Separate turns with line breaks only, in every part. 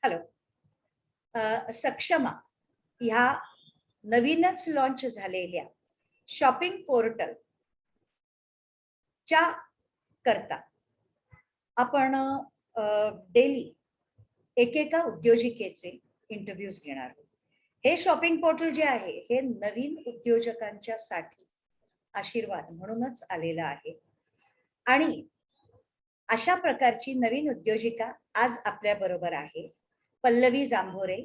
Hello. सक्षमा ह्या नवीनच launch झालेल्या शॉपिंग पोर्टल च्या करता आपण डेली एकेका उद्योजिकेचे इंटरव्ह्यूज घेणार आहोत. हे शॉपिंग पोर्टल जे आहे हे नवीन उद्योजकांच्या साठी आशीर्वाद म्हणूनच आलेलं आहे आणि अशा प्रकारची नवीन उद्योजिका आज आपल्या बरोबर आहे पल्लवी जांभोरे,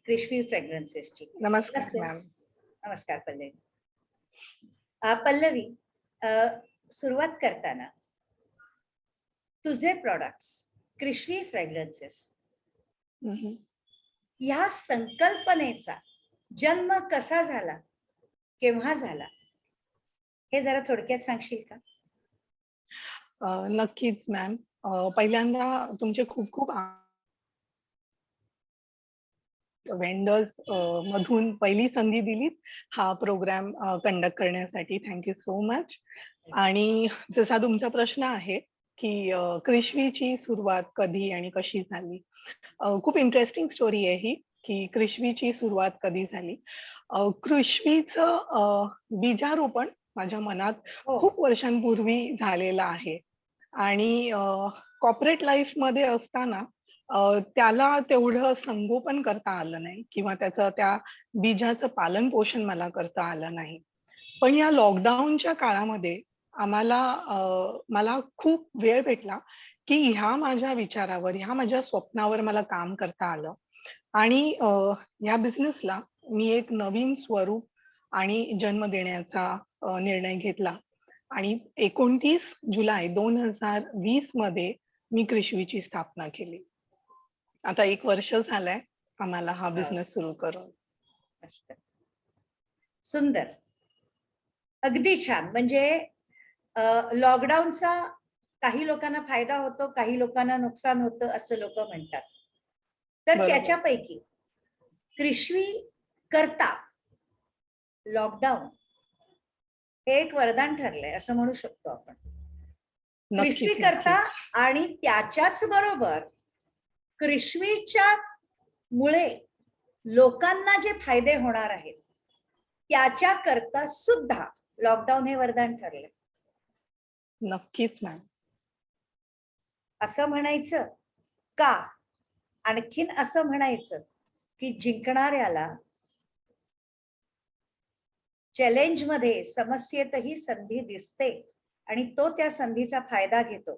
क्रिशवी फ्रेग्रन्सेसची.
नमस्कार
नमस्ते.
मॅम.
नमस्कार पल्लवी. पल्लवी, सुरुवात करताना तुझे प्रोडक्ट्स क्रिशवी फ्रेग्रन्सेस ह्या संकल्पनेचा जन्म कसा झाला, केव्हा झाला, हे जरा थोडक्यात सांगशील का?
नक्कीच मॅम. पहिल्यांदा तुमचे खूप खूप वेंडर्स मधून पहिली संधी दिलीत हा प्रोग्राम कंडक्ट करण्यासाठी. Thank you so much. आणि जसा तुमचा प्रश्न आहे की क्रिशवीची सुरुवात कधी आणि कशी झाली, खूप इंटरेस्टिंग स्टोरी आहे ही की क्रिशवीची सुरुवात कधी झाली. क्रिशवीचं बीजारोपण माझ्या मनात खूप वर्षांपूर्वी झालेलं आहे आणि कॉर्पोरेट लाईफ मध्ये असताना त्याला तेवढं संगोपन करता आलं नाही किंवा त्या बीजाचं पालन पोषण मला करता आलं नाही. पण या लॉकडाऊनच्या काळामध्ये मला खूप वेळ भेटला की ह्या माझ्या विचारावर, ह्या माझ्या स्वप्नावर मला काम करता आलं आणि या बिझनेसला मी एक नवीन स्वरूप आणि जन्म देण्याचा निर्णय घेतला आणि 29 जुलै 2020 मध्ये मी क्रिशवीची स्थापना केली. आता 1 वर्ष झालंय आम्हाला हा बिझनेस सुरू करून.
सुंदर, अगदी छान. म्हणजे लॉकडाऊनचा काही लोकांना फायदा होतो, काही लोकांना नुकसान होतं असं लोक म्हणतात. तर त्याच्यापैकी क्रिशवी करता लॉकडाऊन हे एक वरदान ठरलंय असं म्हणू शकतो आपण. क्रिशवी करता आणि त्याच्याच बरोबर क्रिशवीच्या मुळे लोकांना जे फायदे होणार आहेत त्याच्या करता सुद्धा लॉकडाऊन हे वरदान ठरले.
नक्कीच मॅम.
असं म्हणायचं का? आणखीन असं म्हणायचं की जिंकणाऱ्याला चॅलेंज मध्ये, समस्येतही संधी दिसते आणि तो त्या संधीचा फायदा घेतो.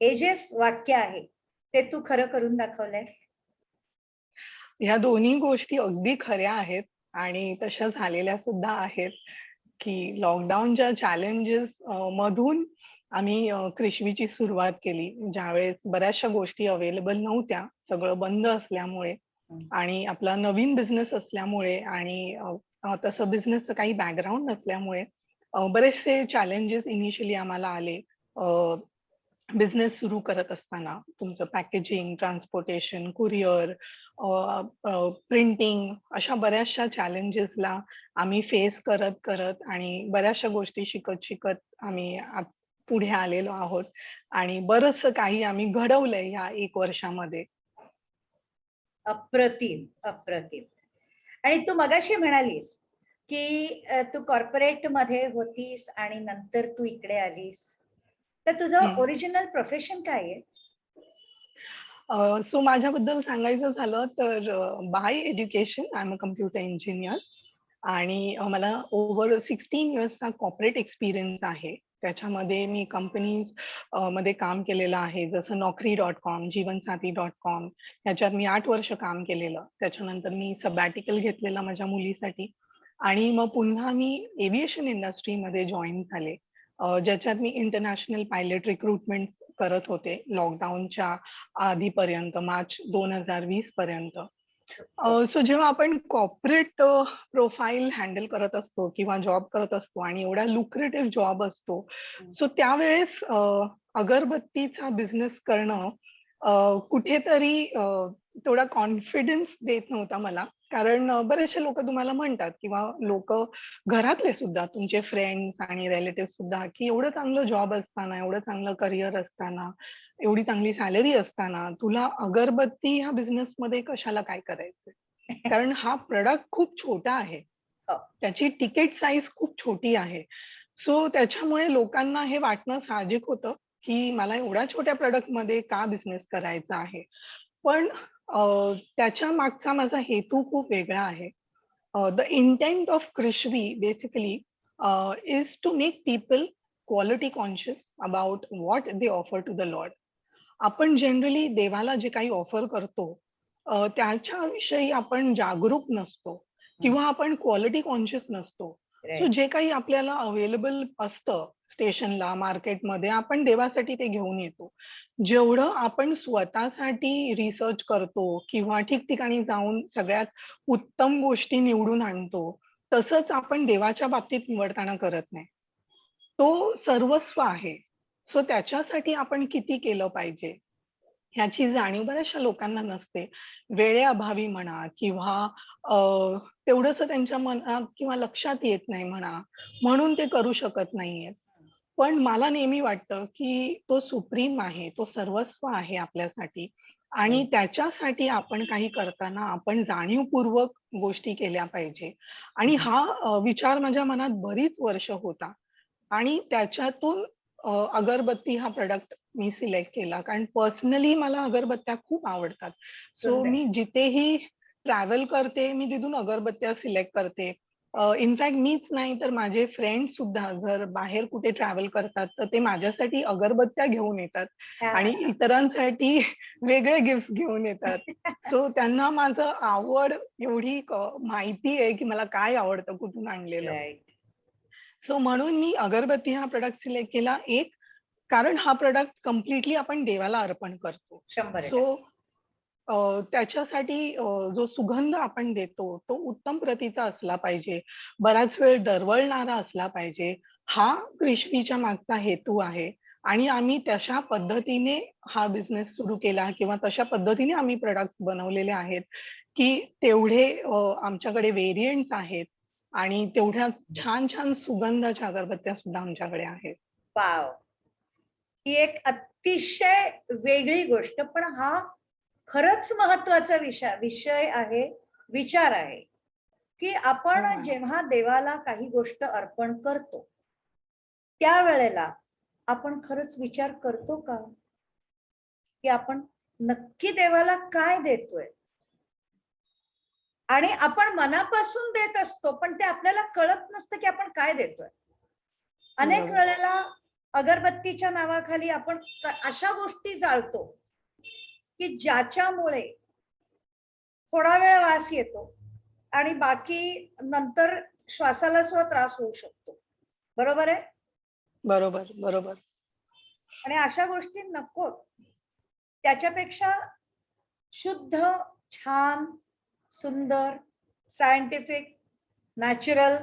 हे जे वाक्य आहे ते तू खरं करून दाखवलंय.
ह्या दोन्ही गोष्टी अगदी खऱ्या आहेत आणि तशा झालेल्या सुद्धा आहेत की लॉकडाऊनच्या चॅलेंजेस मधून आम्ही क्रिशवीची सुरुवात केली, ज्यावेळेस बऱ्याचशा गोष्टी अवेलेबल नव्हत्या, सगळं बंद असल्यामुळे आणि आपला नवीन बिझनेस असल्यामुळे आणि तसं बिझनेसचं काही बॅकग्राऊंड नसल्यामुळे बरेचसे चॅलेंजेस इनिशियली आम्हाला आले. बिझनेस सुरू करत असताना तुमचं पॅकेजिंग, ट्रान्सपोर्टेशन, कुरिअर, प्रिंटिंग अशा बऱ्याचशा चॅलेंजेसला आम्ही फेस करत करत आणि बऱ्याचशा गोष्टी शिकत आम्ही आज पुढे आलेलो आहोत आणि बरंचसं काही आम्ही घडवलंय ह्या 1 वर्षामध्ये.
अप्रतिम, अप्रतिम. आणि तू मगाशी म्हणालीस की तू कॉर्पोरेट मध्ये होतीस आणि नंतर तू इकडे आलीस, तर तुझं ओरिजिनल प्रोफेशन काय आहे?
सो माझ्याबद्दल सांगायचं झालं तर by education I am a computer engineer आणि मला ओव्हर 16 इयर्सचा कॉर्पोरेट एक्सपिरियन्स आहे. त्याच्यामध्ये मी कंपनीज मध्ये काम केलेलं आहे, जसं Naukri.com, Jeevansathi.com ह्याच्यात मी 8 वर्ष काम केलेलं. त्याच्यानंतर मी सबॅटिकल घेतलेला माझ्या मुलीसाठी आणि मग पुन्हा मी एव्हिएशन इंडस्ट्रीमध्ये जॉईन झाले, ज्याच्यात मी इंटरनॅशनल पायलट रिक्रुटमेंट करत होते लॉकडाऊनच्या आधीपर्यंत, मार्च 2020 पर्यंत. सो जेव्हा आपण कॉर्पोरेट प्रोफाईल हँडल करत असतो किंवा जॉब करत असतो आणि एवढा लुक्रेटिव्ह जॉब असतो, सो त्यावेळेस अगरबत्तीचा बिझनेस करणं कुठेतरी तेवढा कॉन्फिडन्स देत नव्हता मला कारण बरेचसे लोक तुम्हाला म्हणतात किंवा लोक घरातले सुद्धा तुमचे फ्रेंड्स आणि रिलेटिव्ह सुद्धा, की एवढं चांगलं जॉब असताना, एवढं चांगलं करिअर असताना, एवढी चांगली सॅलरी असताना, तुला अगरबत्ती ह्या बिझनेसमध्ये कशाला काय करायचंय? कारण हा प्रॉडक्ट खूप छोटा आहे.
हो.
त्याची तिकीट साईज खूप छोटी आहे. सो त्याच्यामुळे लोकांना हे वाटणं साहजिक होतं, की मला एवढ्या छोट्या प्रॉडक्टमध्ये का बिझनेस करायचा आहे? पण त्याच्या मागचा माझा हेतू खूप वेगळा आहे. The intent of Krishvi basically is to make people quality conscious about what they offer to the Lord. आपण जनरली देवाला जे काही ऑफर करतो, त्याच्याविषयी आपण जागरूक नसतो किंवा आपण क्वालिटी कॉन्शियस नसतो. So
right.
जे काही आपल्याला अवेलेबल असतं स्टेशनला, मार्केटमध्ये आपण देवासाठी ते घेऊन येतो. जेवढं आपण स्वतःसाठी रिसर्च करतो किंवा ठिकठिकाणी जाऊन सगळ्यात उत्तम गोष्टी निवडून आणतो, तसंच आपण देवाच्या बाबतीत निवडताना करत नाही. तो सर्वस्व आहे. सो त्याच्यासाठी आपण किती केलं पाहिजे, ह्याची जाणीव बऱ्याचशा लोकांना नसते. वेळेअभावी म्हणा किंवा अ, तेवढंसं त्यांच्या मनात किंवा लक्षात येत नाही म्हणा, म्हणून ते करू शकत नाहीयेत. पण मला नेहमी वाटतं, की तो सुप्रीम आहे, तो सर्वस्व आहे आपल्यासाठी आणि त्याच्यासाठी आपण काही करताना आपण जाणीवपूर्वक गोष्टी केल्या पाहिजे आणि हा विचार माझ्या मनात बरीच वर्ष होता. आणि त्याच्यातून अगरबत्ती हा प्रॉडक्ट मी सिलेक्ट केला. कारण पर्सनली मला अगरबत्त्या खूप आवडतात. सो
सुंदर.
मी जिथेही ट्रॅव्हल करते, मी तिथून अगरबत्त्या सिलेक्ट करते. इनफॅक्ट मीच नाही तर माझे फ्रेंड्स सुद्धा जर बाहेर कुठे ट्रॅव्हल करतात, तर ते माझ्यासाठी अगरबत्त्या घेऊन येतात आणि
हां.
इतरांसाठी वेगळे गिफ्ट्स घेऊन येतात. सो त्यांना माझं आवड एवढी माहिती आहे, की मला काय आवडतं, कुठून आणलेलं.
राईट.
सो म्हणून मी अगरबत्ती हा प्रॉडक्ट सिलेक्ट केला. एक, कारण हा प्रॉडक्ट कंप्लिटली आपण देवाला अर्पण करतो. सो
100%.
त्याच्यासाठी जो सुगंध आपण देतो, तो उत्तम प्रतीचा असला पाहिजे. बराच वेळ दरवळणारा असला पाहिजे. हा क्रिशमीच्या मागचा हेतू आहे आणि आम्ही तशा पद्धतीने हा बिझनेस सुरू केला किंवा तशा पद्धतीने आम्ही प्रॉडक्ट्स बनवलेले आहेत, की तेवढे आमच्याकडे व्हेरियंट्स आहेत आणि तेवढ्या छान-छान सुगंधाच्या अगरबत्त्या सुद्धा आमच्याकडे आहेत.
वॉव! ही एक अतिशय वेगळी गोष्ट, पण हा खरंच महत्वाचा विषय आहे, विचार आहे, की
हो
आपण
मॅम.
जेव्हा देवाला काही गोष्ट अर्पण करतो, त्यावेळेला आपण खरंच विचार करतो का, की आपण नक्की देवाला काय देतोय? आणि आपण मनापासून देत असतो, पण ते आपल्याला कळत नसतं, की आपण काय देतोय. अनेक
बरोबर.
वेळेला अगरबत्तीच्या नावाखाली आपण अशा गोष्टी जाळतो, की ज्याच्यामुळे थोडा वेळ वास येतो आणि बाकी नंतर श्वासाला सुद्धा त्रास होऊ शकतो. बरोबर आहे?
बरोबर, बरोबर.
आणि अशा गोष्टी नकोत. त्याच्यापेक्षा शुद्ध, छान, सुंदर, सायंटिफिक, नॅचरल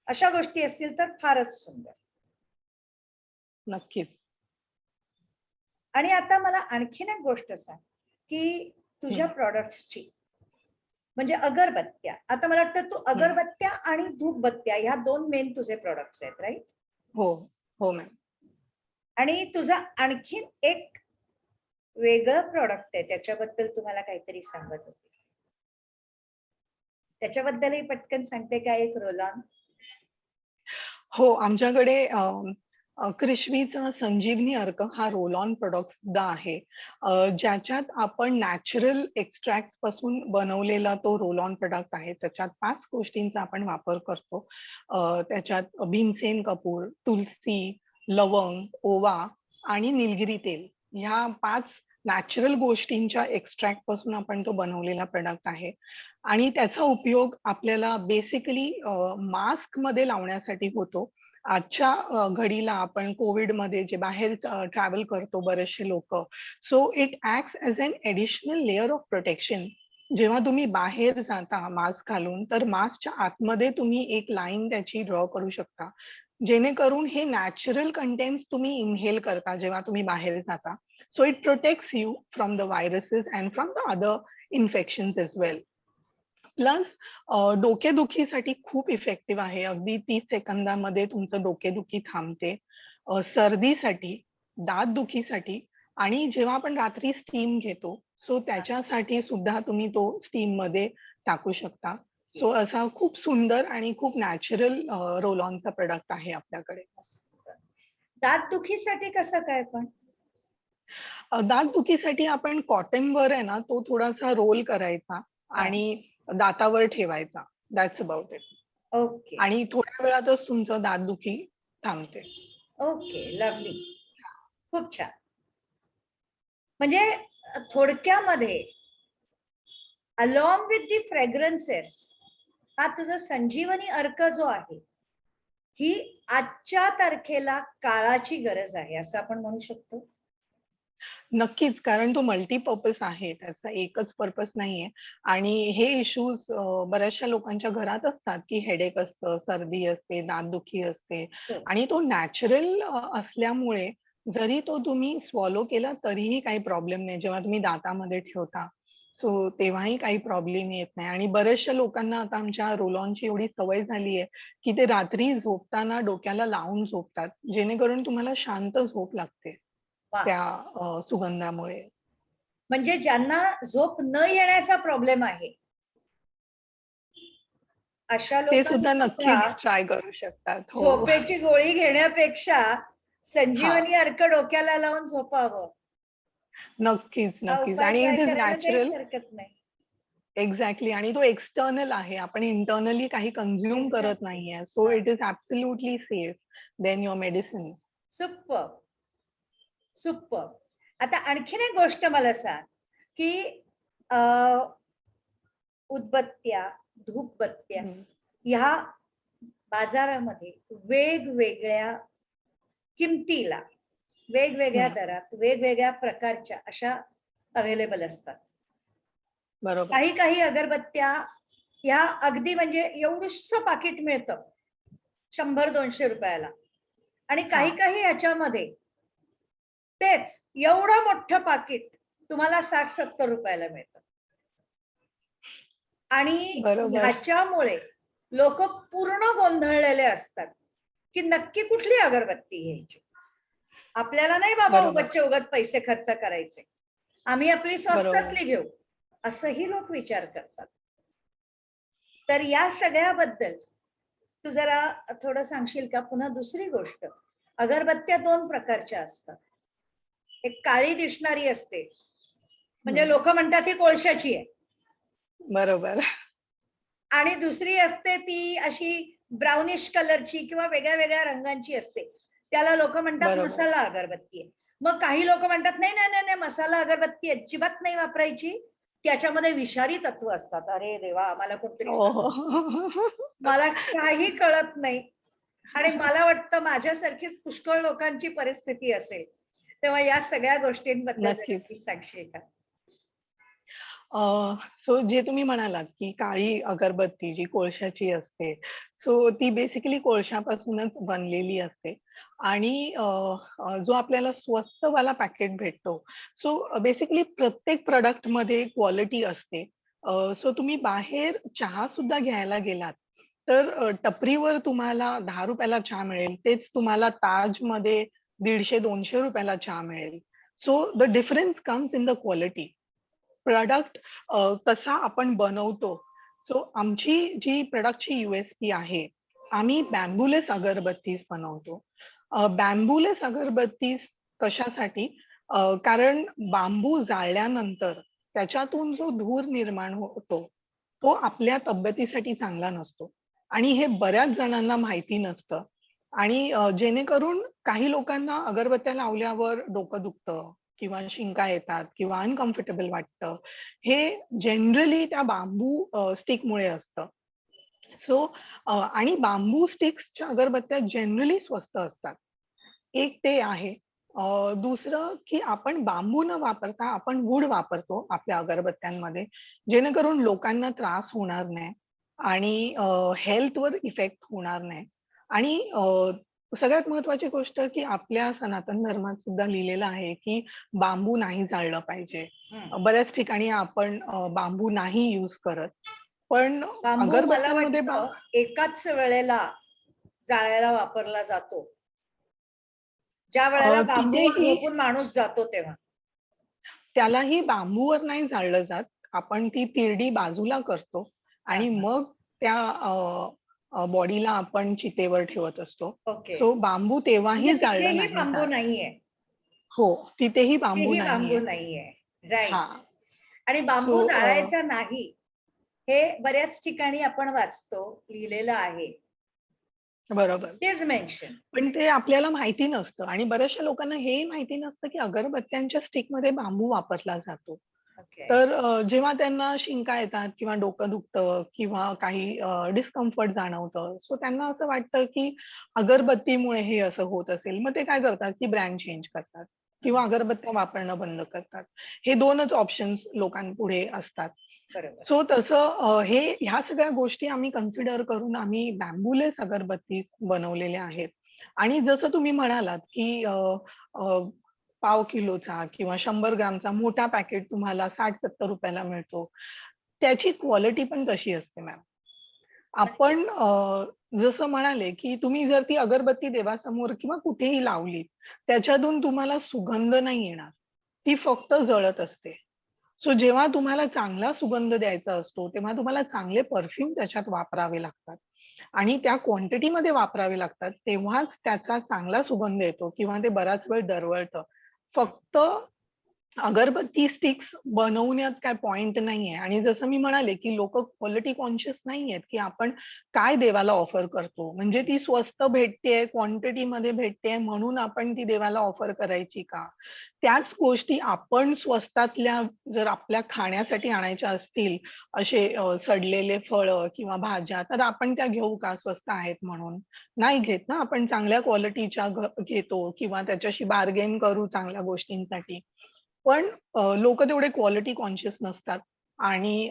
अशा गोष्टी असतील तर फारच सुंदर.
नक्कीच.
आणि आता मला आणखीन एक गोष्ट सांग, की तुझ्या
हं,
प्रॉडक्ट्सची म्हणजे अगरबत्त्या. आता मला वाटतं तू
हं.
अगरबत्त्या आणि धूपबत्त्या ह्या 2 मेन तुझे प्रॉडक्ट्स आहेत, राइट?
हो, हो मॅम.
आणि तुझा आणखीन एक वेगळं प्रॉडक्ट आहे त्याच्याबद्दल तुम्हाला काहीतरी सांगत होते. त्याच्याबद्दलही पटकन सांगते का एक रोल ऑन?
हो, आमच्याकडे क्रिशवीचा संजीवनी अर्क हा रोल ऑन प्रॉडक्ट सुद्धा आहे. ज्याच्यात आपण नॅचरल एक्स्ट्रॅक्ट्स पासून बनवलेला तो रोल ऑन प्रॉडक्ट आहे. त्याच्यात 5 गोष्टींचा आपण वापर करतो. त्याच्यात भीमसेन कपूर, तुलसी, लवंग, ओवा आणि निलगिरी तेल ह्या 5 नॅचरल गोष्टींच्या एक्स्ट्रॅक्ट पासून आपण तो बनवलेला प्रॉडक्ट आहे. आणि त्याचा उपयोग आपल्याला बेसिकली मास्कमध्ये लावण्यासाठी होतो. आजच्या घडीला आपण कोविडमध्ये जे बाहेर ट्रॅव्हल करतो बरेचसे लोकं. So it acts as an additional layer of protection. जेव्हा तुम्ही बाहेर जाता मास्क घालून, तर मास्कच्या आतमध्ये तुम्ही एक लाईन त्याची ड्रॉ करू शकता. जेणेकरून हे नॅचरल कंटेंट्स तुम्ही इन्हेल करता जेव्हा तुम्ही बाहेर जाता. So it protects you from the viruses and from the other infections as well. Plus डोकेदुखीसाठी खूप इफेक्टिव्ह आहे. अगदी 30 सेकंदामध्ये तुमचं डोकेदुखी थांबते. सर्दीसाठी, दातदुखीसाठी आणि जेव्हा आपण रात्री स्टीम घेतो, सो त्याच्यासाठी सुद्धा तुम्ही तो स्टीममध्ये टाकू शकता. सो असा खूप सुंदर आणि खूप नॅचरल रोल ऑनचा प्रॉडक्ट आहे आपल्याकडे.
मस्त. दातदुखीसाठी कसं काय पण?
दातदुखीसाठी आपण कॉटनवर आहे ना, तो थोडासा रोल करायचा
हा.
आणि दातावर ठेवायचा. That's about it.
ओके.
आणि थोड्या वेळातच तुमचं दातदुखी थांबते.
ओके. लवली. खूप छान. म्हणजे थोडक्यामध्ये अलॉंग विथ दी फ्रेग्रन्सेस हा तुझा संजीवनी अर्क जो आहे ही आजच्या तारखेला काळाची गरज आहे असं आपण म्हणू शकतो.
नक्कीच, कारण तो मल्टीपर्पज आहे. त्याचा एकच पर्पज नाहीये आणि हे इश्यूज बऱ्याचशा लोकांच्या घरात असतात, की हेडेक असतं, सर्दी असते, दातदुखी असते
हो.
आणि तो नॅचरल असल्यामुळे जरी तो तुम्ही स्वॉलो केला तरीही काही प्रॉब्लेम नाही. जेव्हा तुम्ही दातामध्ये ठेवता, सो तेव्हाही काही प्रॉब्लेम येत नाही आणि बऱ्याचशा लोकांना आता आमच्या रोल ऑनची एवढी सवय झाली आहे, की ते रात्री झोपताना डोक्याला लावून झोपतात, जेणेकरून तुम्हाला शांत झोप लागते.
वा.
त्या सुगंधामुळे.
म्हणजे ज्यांना झोप न येण्याचा प्रॉब्लेम आहे अशा
ते
लोकांनी
सुद्धा
सुद्धा
नक्कीच ट्राय करू शकतात. हो.
झोपेची गोळी घेण्यापेक्षा
हां.
संजीवनी अर्क डोक्याला लावून झोपावं
नक्कीच,
हा
नक्कीच.
उपाय
आणि
ट्राय
इट इज
करायला काहीच
नॅचरल.
हरकत नाही.
एक्झॅक्टली आणि तो एक्सटर्नल आहे. आपण इंटरनली काही कन्झ्युम करत
एक्झॅक्टली.
नाहीये. सो
हा.
It is absolutely safe than your medicines.
Super. Super. आता आणखीन एक गोष्ट मला सांग की अ, उदबत्त्या, धूपबत्त्या ह्या बाजारामध्ये वेगवेगळ्या किमतीला, वेगवेगळ्या दरात, वेगवेगळ्या प्रकारच्या अशा अवेलेबल असतात.
बरोबर.
काही काही अगरबत्त्या ह्या अगदी म्हणजे एवढूसं पाकिट मिळतं 100-200 रुपयाला आणि काही
हां.
काही याच्यामध्ये तेच एवढं मोठं पाकिट तुम्हाला 60-70 रुपयाला मिळतं. आणि
बरोबर.
ह्याच्यामुळे लोक पूर्ण गोंधळलेले असतात की नक्की कुठली अगरबत्ती घ्यायची. आपल्याला नाही बाबा
बरोबर.
उगाचचे उगाच पैसे खर्च करायचे, आम्ही आपली
बरोबर.
स्वस्तातली घेऊ असंही लोक विचार करतात. तर या सगळ्याबद्दल तू जरा थोडं सांगशील का? पुन्हा दुसरी गोष्ट, अगरबत्त्या दोन प्रकारच्या असतात. एक काळी दिसणारी असते म्हणजे
हं.
लोक म्हणतात ही कोळशाची आहे
बरोबर.
आणि दुसरी असते ती अशी ब्राउनिश कलरची किंवा वेगळ्या वेगळ्या रंगांची असते, त्याला लोक म्हणतात
बरोबर.
मसाला अगरबत्ती आहे. मग काही लोक म्हणतात नाही नाही नाही नाही, मसाला अगरबत्ती अजिबात नाही वापरायची, त्याच्यामध्ये विषारी तत्व असतात. अरे देवा, आम्हाला कोणतरी
हो,
सांग,
हो.
मला काही कळत नाही. आणि मला वाटतं माझ्यासारखीच पुष्कळ लोकांची परिस्थिती असेल. तेव्हा या सगळ्या गोष्टींबद्दल जरा
नक्कीच.
प्लीज सांगशील का?
सो जे तुम्ही म्हणालात, की काळी अगरबत्ती जी कोळशाची असते, सो ती बेसिकली कोळशापासूनच बनलेली असते आणि जो आपल्याला स्वस्तवाला पॅकेट भेटतो, सो बेसिकली प्रत्येक प्रॉडक्टमध्ये क्वालिटी असते. सो तुम्ही बाहेर चहा सुद्धा घ्यायला गेलात, तर टपरीवर तुम्हाला ₹10 ला चहा मिळेल. तेच तुम्हाला ताजमध्ये ₹150-200 ला चहा मिळेल. So the difference comes in the quality. Product कसा आपण बनवतो. सो आमची जी प्रॉडक्टची यू-एस-पी आहे, आम्ही बॅम्बूलेस अगरबत्तीज बनवतो. बॅम्बूलेस अगरबत्तीज कशासाठी? कारण बांबू जाळल्यानंतर त्याच्यातून जो धूर निर्माण होतो, तो आपल्या तब्येतीसाठी चांगला नसतो आणि हे बऱ्याच जणांना माहिती नसतं आणि जेणेकरून काही लोकांना अगरबत्त्या लावल्यावर डोकं दुखतं किंवा शिंका येतात किंवा अनकम्फर्टेबल वाटतं. हे जनरली त्या बांबू स्टिकमुळे असतं. सो आणि बांबू स्टिक्सच्या अगरबत्त्या जनरली स्वस्त असतात. एक ते आहे. दुसरं की आपण बांबू न वापरता आपण वूड वापरतो आपल्या अगरबत्त्यांमध्ये, जेणेकरून लोकांना त्रास होणार नाही आणि हेल्थवर इफेक्ट होणार नाही आणि सगळ्यात महत्त्वाची गोष्ट की आपल्या सनातन धर्मात सुद्धा लिहिलेलं आहे, की बांबू नाही जाळलं पाहिजे.
हं.
बऱ्याच ठिकाणी आपण बांबू नाही यूज करत. पण
बांबू मला
अगरबत्त्यांमध्ये
वाटतं एकाच वेळेला जाळायला वापरला जातो, ज्या वेळेला बांबूवर
तिथेही
झोपून माणूस जातो तेव्हा.
त्यालाही बांबूवर नाही जाळलं जात. आपण ती तिरडी बाजूला करतो
हा
आणि
हा.
मग त्या बॉडीला आपण चितेवर ठेवत असतो.
ओके.
सो बांबू
म्हणजे
तेव्हाही जाळलं
तिथेही
नाही
बांबू
जात.
नाहीये.
हो, तिथेही बांबू
तिथेही बांबू
नाहीये.
नाहीये. राईट.
हां.
आणि
सो
बांबू जाळायचा नाही हे बऱ्याच ठिकाणी आपण वाचतो, लिहिलेलं आहे.
बरोबर.
तेच मेन्शन.
पण ते आपल्याला माहिती नसतं आणि बऱ्याचशा लोकांना हेही माहिती नसतं, की अगरबत्त्यांच्या स्टिकमध्ये बांबू वापरला जातो.
ओके.
तर जेव्हा त्यांना शिंका येतात किंवा डोकं दुखतं किंवा काही डिस्कम्फर्ट जाणवतं, सो त्यांना असं वाटतं, की अगरबत्तीमुळे हे असं होत असेल. मग ते काय करतात, की ब्रँड चेंज करतात किंवा अगरबत्त्या वापरणं बंद करतात. हे 2च ऑप्शन्स लोकांपुढे असतात.
बरोबर.
सो तसं हे ह्या सगळ्या गोष्टी आम्ही कन्सिडर करून आम्ही बॅम्बूलेस अगरबत्तीज बनवलेल्या आहेत. आणि जसं तुम्ही म्हणालात, की अ, अ, पाव किलोचा किंवा 100 ग्रामचा मोठा पॅकेट तुम्हाला ₹60-70 ला मिळतो. त्याची क्वालिटी पण तशी असते मॅम.
नक्कीच.
आपण जसं म्हणाले, की तुम्ही जर ती अगरबत्ती देवासमोर किंवा कुठेही लावलीत, त्याच्यातून तुम्हाला सुगंध नाही येणार. ती फक्त जळत असते. सो जेव्हा तुम्हाला चांगला सुगंध द्यायचा असतो, तेव्हा तुम्हाला चांगले परफ्यूम त्याच्यात वापरावे लागतात आणि त्या क्वांटिटीमध्ये वापरावे लागतात, तेव्हाच त्याचा चांगला सुगंध येतो किंवा ते बराच वेळ दरवळतं. फक्त अगरबत्ती स्टिक्स बनवण्यात काही पॉइंट नाहीये आणि जसं मी म्हणाले, की लोकं क्वालिटी कॉन्शियस नाहीयेत, की आपण काय देवाला ऑफर करतो. म्हणजे ती स्वस्त भेटतेय, क्वांटिटीमध्ये भेटतेय म्हणून आपण ती देवाला ऑफर करायची का? त्याच गोष्टी आपण स्वस्तातल्या जर आपल्या खाण्यासाठी आणायच्या असतील, असे सडलेले फळं किंवा भाज्या, तर आपण त्या घेऊ का स्वस्त आहेत म्हणून? नाही घेत ना, आपण चांगल्या क्वालिटीच्या घेतो किंवा त्याच्याशी बार्गेन करू चांगल्या गोष्टींसाठी. पण लोकं तेवढे क्वालिटी कॉन्शियस नसतात आणि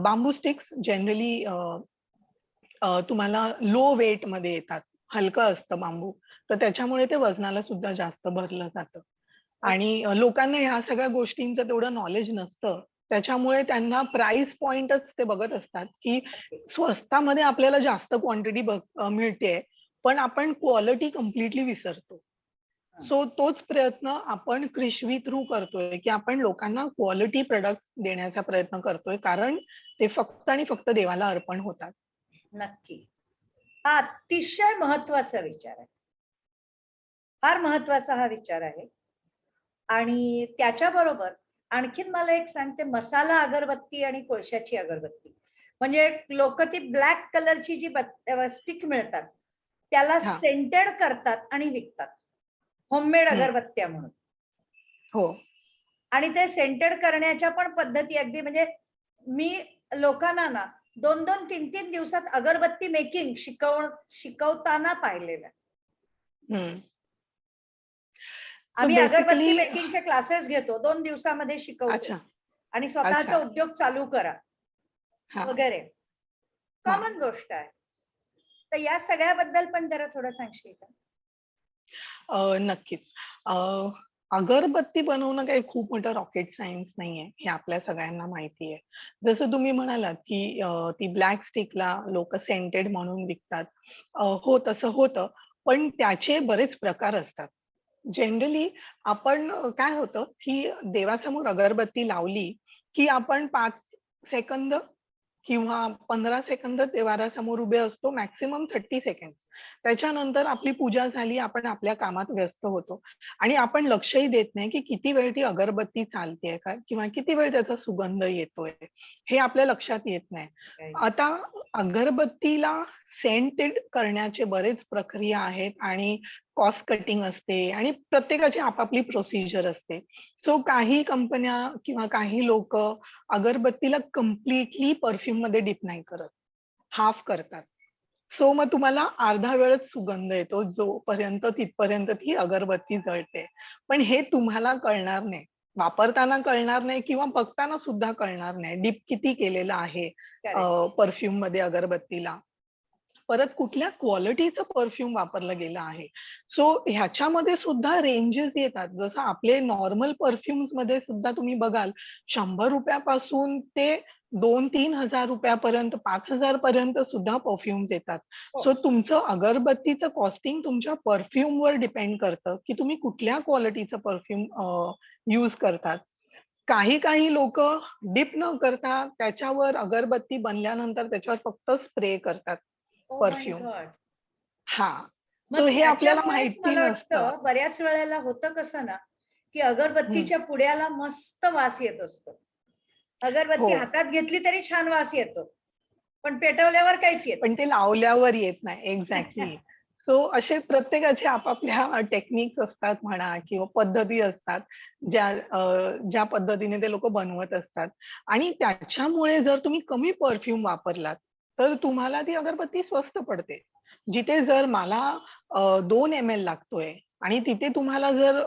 बांबू स्टिक्स जनरली तुम्हाला लो वेटमध्ये येतात. हलकं असतं बांबू. तर त्याच्यामुळे ते वजनाला सुद्धा जास्त भरलं जातं. आणि
ओके.
लोकांना ह्या सगळ्या गोष्टींचं तेवढं नॉलेज नसतं. त्याच्यामुळे त्यांना प्राइस पॉइंटच ते बघत असतात, की
नक्कीच.
स्वस्तामध्ये आपल्याला जास्त क्वांटिटी मिळतेय, पण आपण क्वालिटी कंप्लीटली विसरतो.
हं.
सो तोच प्रयत्न आपण कृषवी थ्रू करतोय, की आपण लोकांना क्वालिटी प्रॉडक्ट्स देण्याचा प्रयत्न करतोय. कारण ते फक्त आणि फक्त देवाला अर्पण होतात.
नक्की. हा अतिशय महत्वाचा विचार आहे. फार महत्वाचा हा विचार आहे. आणि त्याच्याबरोबर आणखीन मला एक सांगते, मसाला अगरबत्ती आणि कोळशाची अगरबत्ती. म्हणजे लोकं ती ब्लॅक कलरची जी स्टिक मिळतात, त्याला
हां.
सेंटेड करतात आणि विकतात. होममेड
हं.
अगरबत्त्या म्हणून.
हो.
आणि ते सेंटेड करण्याच्या पण पद्धती अगदी म्हणजे मी लोकांना ना 2-2, 3-3 दिवसात अगरबत्ती मेकिंग शिकवताना पाहिलेलं आहे.
हं. सो
आम्ही
बेसिकली
अगरबत्ती मेकिंगचे क्लासेस घेतो. 2 दिवसामध्ये शिकवतो
अच्छा,
आणि स्वतःचा
अच्छा.
उद्योग चालू करा
हां,
वगैरे.
हां.
कॉमन गोष्ट आहे. तर या सगळ्याबद्दल पण जरा थोडं सांगशील का?
नक्कीच. अ, अगरबत्ती बनवणं काही खूप मोठं रॉकेट सायन्स नाहीये, हे आपल्या सगळ्यांना माहिती आहे. जसं तुम्ही म्हणालात, की ती ब्लॅक स्टिकला लोकं सेंटेड म्हणून विकतात. हो, तसं होतं. पण त्याचे बरेच प्रकार असतात. जनरली आपण काय होतं, की देवासमोर अगरबत्ती लावली, की आपण 5 सेकंद किंवा 15 सेकंद देवारासमोर उभे असतो, मॅक्सिमम 30 सेकंड्स. त्याच्यानंतर आपली पूजा झाली, आपण आपल्या कामात व्यस्त होतो आणि आपण लक्षही देत नाही, की किती वेळ ती अगरबत्ती चालतेय का किंवा किती वेळ त्याचा सुगंध येतोय, हे आपल्या लक्षात येत नाही.
काही.
आता अगरबत्तीला सेंटेड करण्याचे बरेच प्रक्रिया आहेत आणि कॉस्ट कटिंग असते आणि प्रत्येकाची आपापली प्रोसिजर असते. सो काही कंपन्या किंवा काही लोकं अगरबत्तीला कंप्लीटली परफ्यूममध्ये डिप नाही करत. हाल्फ करतात. सो मग तुम्हाला अर्धा वेळच सुगंध येतो, जोपर्यंत तिथपर्यंत ती अगरबत्ती जळते. पण हे तुम्हाला कळणार नाही. वापरताना कळणार नाही किंवा बघताना सुद्धा कळणार नाही. डिप किती केलेलं आहे
करेक्ट.
परफ्यूममध्ये अगरबत्तीला. परत कुठल्या क्वालिटीचं परफ्यूम वापरलं गेलं आहे. सो ह्याच्यामध्ये सुद्धा रेंजेस येतात. जसं आपले नॉर्मल परफ्यूम्समध्ये सुद्धा तुम्ही बघाल ₹100 पासून ते 2,000-3,000 पर्यंत, 5,000 पर्यंत सुद्धा परफ्यूम्स येतात.
हो.
सो तुमचं अगरबत्तीचं कॉस्टिंग तुमच्या परफ्यूमवर डिपेंड करतं, की तुम्ही कुठल्या क्वालिटीचं परफ्यूम यूज करतात. काही लोकं डिप न करता त्याच्यावर अगरबत्ती बनल्यानंतर त्याच्यावर फक्त स्प्रे करतात
ओह माय
परफ्यूम.
गॉड!
हां. सो
मग
हे आपल्याला
त्याच्यामुळेच
माहिती
मला
नसतं.
वाटतं बऱ्याच वेळेला होतं कसं ना, की
हं.
अगरबत्तीच्या पुड्याला मस्त वास येत असतो.
हो.
अगरबत्ती हातात घेतली तरी छान वास येतो. पण पेटवल्यावर काहीच येत
पण ते लावल्यावर येत नाही.
नाही.
एक्झॅक्टली. सो असे प्रत्येकाचे आपापल्या टेक्निक्स असतात म्हणा किंवा पद्धती असतात, ज्या पद्धतीने ते लोकं बनवत असतात आणि त्याच्यामुळे जर तुम्ही कमी परफ्यूम वापरलात, तर तुम्हाला ती अगरबत्ती स्वस्त पडते. जिथे जर मला 2 एम-एल लागतोय आणि तिथे तुम्हाला जर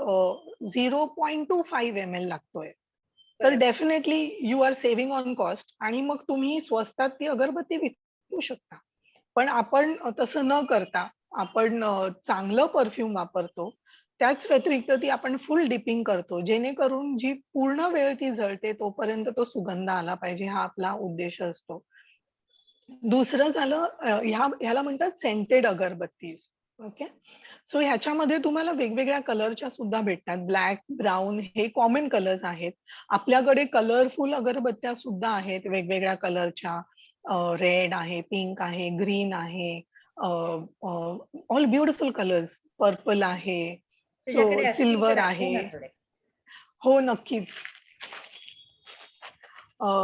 0.25 एम-एल लागतोय, तर
बरोबर.
Definitely you are saving on cost आणि मग तुम्ही स्वस्तात ती अगरबत्ती विकू शकता. पण आपण तसं न करता आपण चांगलं परफ्यूम वापरतो. त्याच व्यतिरिक्त ती आपण फुल डिपिंग करतो. जेणेकरून जी पूर्ण वेळ ती जळते तोपर्यंत तो सुगंध आला पाहिजे हा आपला उद्देश असतो. दुसरं झालं ह्याला म्हणतात सेंटेड अगरबत्तीज. ओके. सो ह्याच्यामध्ये तुम्हाला वेगवेगळ्या कलरच्या सुद्धा भेटतात. ब्लॅक, ब्राउन हे कॉमन कलर्स आहेत. आपल्याकडे कलरफुल अगरबत्त्या सुद्धा आहेत वेगवेगळ्या कलरच्या. रेड आहे, पिंक आहे, ग्रीन आहे. All beautiful colours. पर्पल आहे.
तुझ्याकडे
सो
असतील तर
सिल्वर
दाखव
आहे.
ना थोडे.
हो, नक्कीच.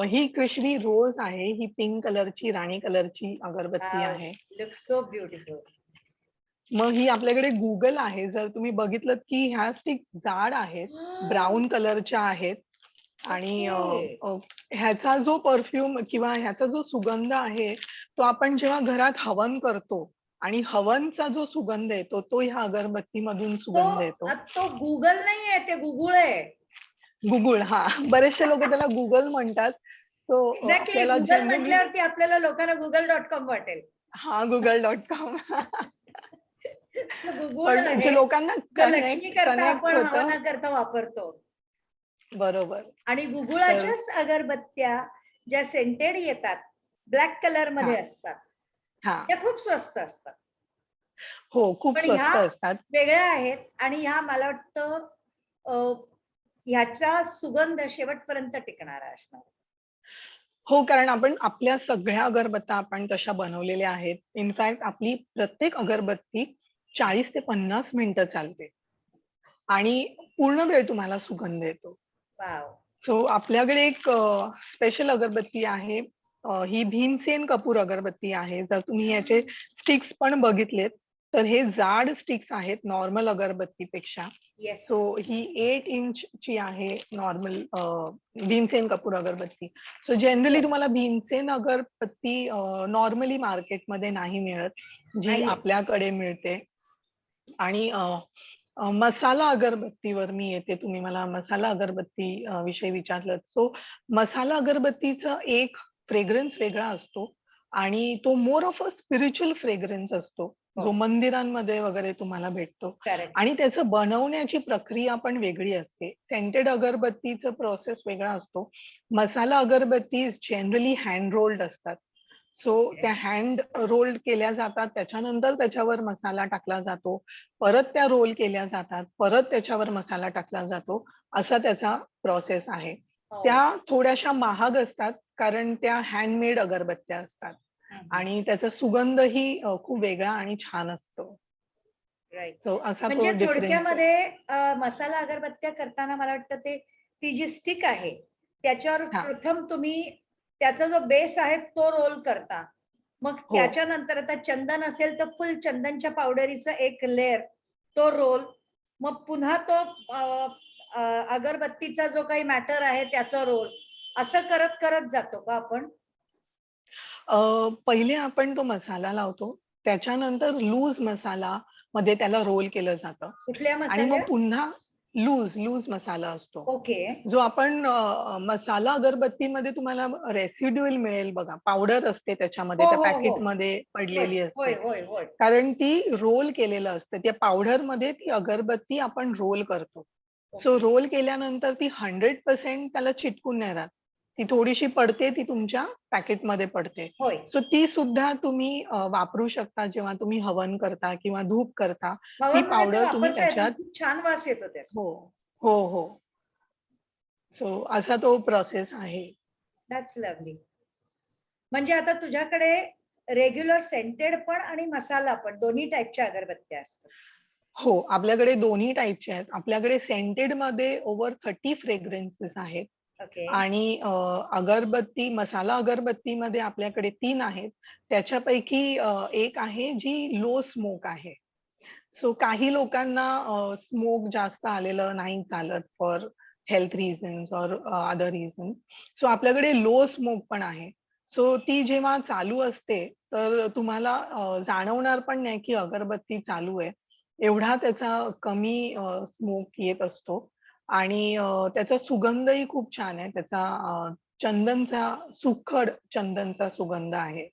ही कृष्णी रोज आहे. ही पिंक कलरची, राणी कलरची अगरबत्ती
वॉव!
आहे.
Looks so beautiful.
मग ही आपल्याकडे Google आहे. जर तुम्ही बघितलत की ह्या स्टिक जाड आहेत, ब्राउन कलरच्या आहेत आणि
ओके.
ह्याचा जो परफ्यूम किंवा ह्याचा जो सुगंध आहे, तो आपण जेव्हा घरात हवन करतो आणि हवनचा जो सुगंध येतो, तो ह्या अगरबत्तीमधून
तो
सुगंध येतो.
तो Google नाहीये, ते गुगुळ आहे.
गुगुळ हां, बरेचसे लोकं त्याला Google म्हणतात. सो
एक्झॅक्टली
आपल्याला
Google
जनरली
म्हटल्यावरती आपल्याला लोकांना google.com वाटेल.
हां, google.com.
तो गुगुळ
पण
आहे,
जे लोकांना
जो लक्ष्मी करता
कनेक्ट
आपण
होतं
हवनाकरता वापरतो.
बरोबर.
आणि
तर
गुगुळाच्याच अगरबत्त्या ज्या सेंटेड येतात, ब्लॅक कलर मध्ये
हां,
असतात,
हां.
त्या खूप स्वस्त असतात.
हो, खूप
पण ह्या
स्वस्त असतात.
वेगळ्या आहेत आणि ह्या मला वाटतं अ, ह्याचा सुगंध शेवटपर्यंत टिकणारा असणार.
हो, कारण आपण आपल्या सगळ्या अगरबत्त्या आपण तशा बनवलेल्या आहेत. इनफॅक्ट आपली प्रत्येक अगरबत्ती 40 ते 50 मिनिटं चालते आणि पूर्ण वेळ तुम्हाला सुगंध येतो.
वॉव!
सो आपल्याकडे एक स्पेशल अगरबत्ती आहे. ही भीमसेन कपूर अगरबत्ती आहे. जर तुम्ही याचे स्टिक्स पण बघितलेत, तर हे जाड स्टिक्स आहेत नॉर्मल अगरबत्तीपेक्षा.
येस.
सो ही 8 इंचची आहे नॉर्मल भीमसेन कपूर अगरबत्ती. So generally
super.
तुम्हाला भीमसेन अगरबत्ती नॉर्मली मार्केटमध्ये नाही मिळत, जी
नाहीये.
आपल्याकडे मिळते. आणि अ, अ, मसाला अगरबत्तीवर मी येते. तुम्ही मला मसाला अगरबत्ती विषयी विचारलंत. सो मसाला अगरबत्तीचा एक फ्रेग्रन्स वेगळा असतो आणि तो more of a spiritual fragrance असतो,
हो,
जो मंदिरांमध्ये वगैरे तुम्हाला भेटतो
करेक्ट.
आणि त्याचं बनवण्याची प्रक्रिया पण वेगळी असते. सेंटेड अगरबत्तीचा प्रोसेस वेगळा असतो. मसाला अगरबत्ती जनरली हँड रोल्ड असतात. So
okay.
त्या हँड रोल्ड केल्या जातात. त्याच्यानंतर त्याच्यावर मसाला टाकला जातो. परत त्या रोल केल्या जातात. परत त्याच्यावर मसाला टाकला जातो. असा त्याचा प्रोसेस आहे.
हो.
त्या थोड्याशा महाग असतात, कारण त्या हँडमेड अगरबत्त्या असतात
हं, हं.
आणि त्याचा सुगंधही खूप वेगळा आणि छान असतो.
राइट.
सो असा तो
म्हणजे
डिफरन्स आहे.
थोडक्यामध्ये मसाला अगरबत्त्या करताना मला वाटतं ते ती जी स्टिक आहे, त्याच्यावर
हां.
प्रथम तुम्ही त्याचा जो बेस आहे तो रोल करता. मग
हो.
त्याच्यानंतर आता चंदन असेल तर फुल चंदनच्या पावडरीचा एक लेयर, तो रोल. मग पुन्हा तो अ, अ, अगरबत्तीचा जो काही मॅटर आहे त्याचा रोल. असं करत-करत जातो का आपण?
पहिले आपण तो मसाला लावतो. त्याच्यानंतर लूज मसाला मध्ये त्याला रोल केलं जातं
कुठल्या
आणि मग
मसाल्या?
पुन्हा लूज मसाला असतो.
ओके.
जो आपण मसाला अगरबत्तीमध्ये तुम्हाला रेसिड्युअल मिळेल बघा, पावडर असते त्याच्यामध्ये,
हो,
त्या
हो, हो.
पॅकेटमध्ये
होय,
पडलेली
होय,
असते.
होय, होय.
कारण ती रोल केलेलं असतं. त्या पावडरमध्ये ती अगरबत्ती आपण रोल करतो. So
okay.
रोल केल्यानंतर ती 100% त्याला चिटकून नाही राहत. ती थोडीशी पडते, ती तुमच्या पॅकेटमध्ये पडते.
होय.
सो ती सुद्धा तुम्ही वापरू शकता जेव्हा तुम्ही हवन करता किंवा धूप करता. ती
हवनमध्ये तर
पावडर तुम्ही
वापरता येतं.
त्याच्यात
खूप छान वास येतो त्याचा.
हो, हो, हो. सो असा तो प्रोसेस आहे.
That's lovely. म्हणजे आता तुझ्याकडे रेग्युलर सेंटेड पण आणि मसाला पण दोन्ही टाईपच्या अगरबत्त्या असतात.
हो, आपल्याकडे दोन्ही टाइपचे आहेत. आपल्याकडे सेंटेडमध्ये ओव्हर 30 फ्रेग्रन्सेस आहेत
ओके.
आणि अगरबत्ती, मसाला अगरबत्तीमध्ये आपल्याकडे 3 आहेत. त्याच्यापैकी एक आहे जी लो स्मोक आहे. सो काही लोकांना स्मोक जास्त आलेलं नाही चालत for health reasons or other reasons. So आपल्याकडे लो स्मोक पण आहे. सो ती जेव्हा चालू असते, तर तुम्हाला जाणवणार पण नाही की अगरबत्ती चालू आहे. एवढा त्याचा कमी स्मोक येत असतो आणि त्याचा सुगंधही खूप छान आहे. त्याचा चंदनचा, सुखड चंदनचा सुगंध आहे.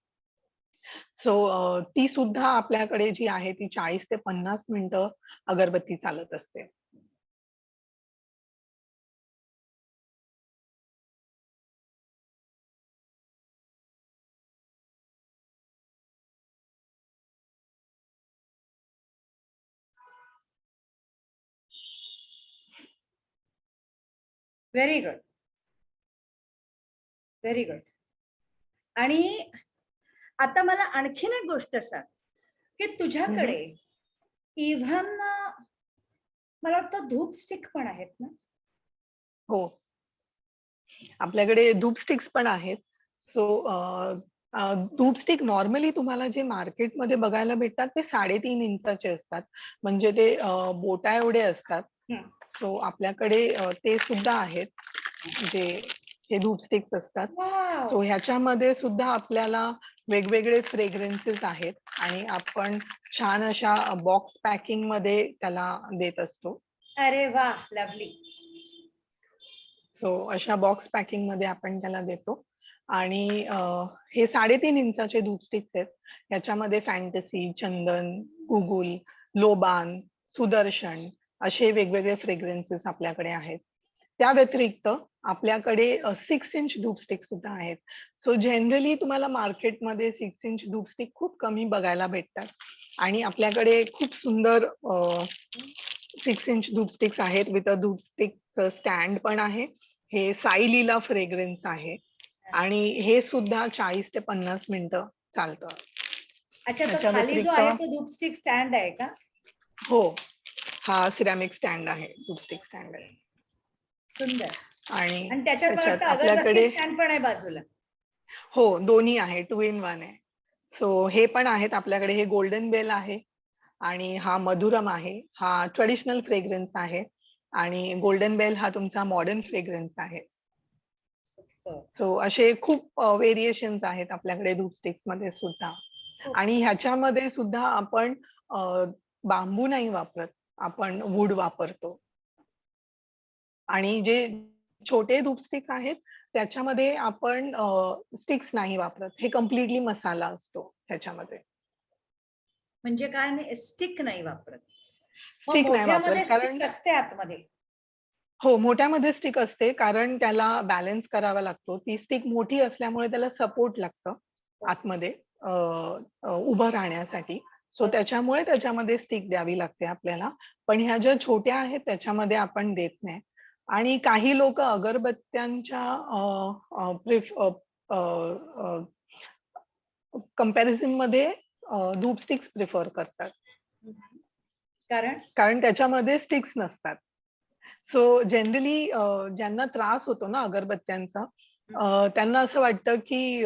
सो ती सुद्धा आपल्याकडे जी आहे ती 40 ते 50 मिनिटं अगरबत्ती चालत असते.
Very good. Very good. आणि आता मला आणखीन एक गोष्ट सांग, की
हं, हं.
तुझ्याकडे इव्हन मला वाटतं धूप स्टिक पण आहेत ना?
हो. आपल्याकडे धूप स्टिक्स पण आहेत. सो धूप स्टिक नॉर्मली तुम्हाला जे मार्केटमध्ये बघायला भेटतात ते 3.5 इंचाचे असतात. म्हणजे ते बोटा एवढे असतात.
हं.
सो आपल्याकडे ते सुद्धा आहेत. जे हे धूप स्टिक्स असतात.
वॉव!
सो ह्याच्यामध्ये सुद्धा आपल्याला वेगवेगळे फ्रेग्रन्सेस आहेत आणि आपण छान अशा बॉक्स पॅकिंगमध्ये त्याला देत असतो.
अरे वाह! लव्हली.
सो अशा बॉक्स पॅकिंगमध्ये आपण त्याला देतो आणि हे 3.5 इंचाचे धूप स्टिक्स आहेत. याच्यामध्ये फॅन्टसी, चंदन, गुगुल, लोबान, सुदर्शन असे वेगवेगळे फ्रेग्रन्सेस आपल्याकडे आहेत. त्या व्यतिरिक्त आपल्याकडे 6 इंच धूप स्टिक सुद्धा आहेत. सो जनरली तुम्हाला मार्केटमध्ये 6 इंच धूप स्टिक खूप कमी बघायला भेटतात आणि आपल्याकडे खूप सुंदर 6 इंच धूप स्टिक्स आहेत विथ अ धूप स्टिकचं स्टँड पण आहे. हे साई लीला फ्रेग्रन्स आहे आणि हे सुद्धा 40 ते 50 मिनिटं चालतं.
अच्छा, तो
याच्या
खाली जो
व्यतिरिक्त
आहे तो धूप स्टिक स्टँड आहे का?
हो, हा सिरॅमिक स्टँड आहे, धूप स्टिक स्टँड आहे
सुंदर.
आणि
आणि त्याच्यात मला
त्याच्यात
वाटतं अगरबत्ती
आपल्याकडे
स्टँड पण आहे बाजूला.
हो, दोन्ही आहे, 2 in 1 आहे. सो हे पण आहेत आपल्याकडे. हे गोल्डन बेल आहे आणि हा मधुरम आहे. हा ट्रेडिशनल फ्रेग्रन्स आहे आणि गोल्डन बेल हा तुमचा मॉडर्न फ्रेग्रन्स आहे.
सुपर.
सो असे खूप व्हेरिएशन्स आहेत आपल्याकडे धूप स्टिक्समध्ये सुद्धा.
खूप.
आणि ह्याच्यामध्ये सुद्धा आपण अ, बांबू नाही वापरत, आपण वूड वापरतो. आणि जे छोटे धूप स्टिक्स आहेत, त्याच्यामध्ये आपण स्टिक्स नाही वापरत. हे कंप्लीटली मसाला असतो त्याच्यामध्ये.
म्हणजे काय नाही, स्टिक नाही वापरत. मग
स्टिक नाही वापरत
मोठ्यामध्ये
कारण
स्टिक असते आतमध्ये.
हो, मोठ्यामध्ये स्टिक असते कारण त्याला बॅलन्स करावा लागतो. ती स्टिक मोठी असल्यामुळे त्याला सपोर्ट लागतं आतमध्ये अ, उभं राहण्यासाठी. सो त्याच्यामुळे त्याच्यामध्ये स्टिक द्यावी लागते आपल्याला. पण ह्या ज्या छोट्या आहेत त्याच्यामध्ये आपण देत नाही. आणि काही लोकं अगरबत्त्यांच्या कंपॅरिझनमध्ये धूप स्टिक्स प्रिफर करतात.
कारण
कारण त्याच्यामध्ये स्टिक्स नसतात. सो जनरली ज्यांना त्रास होतो ना अगरबत्त्यांचा, त्यांना असं वाटतं की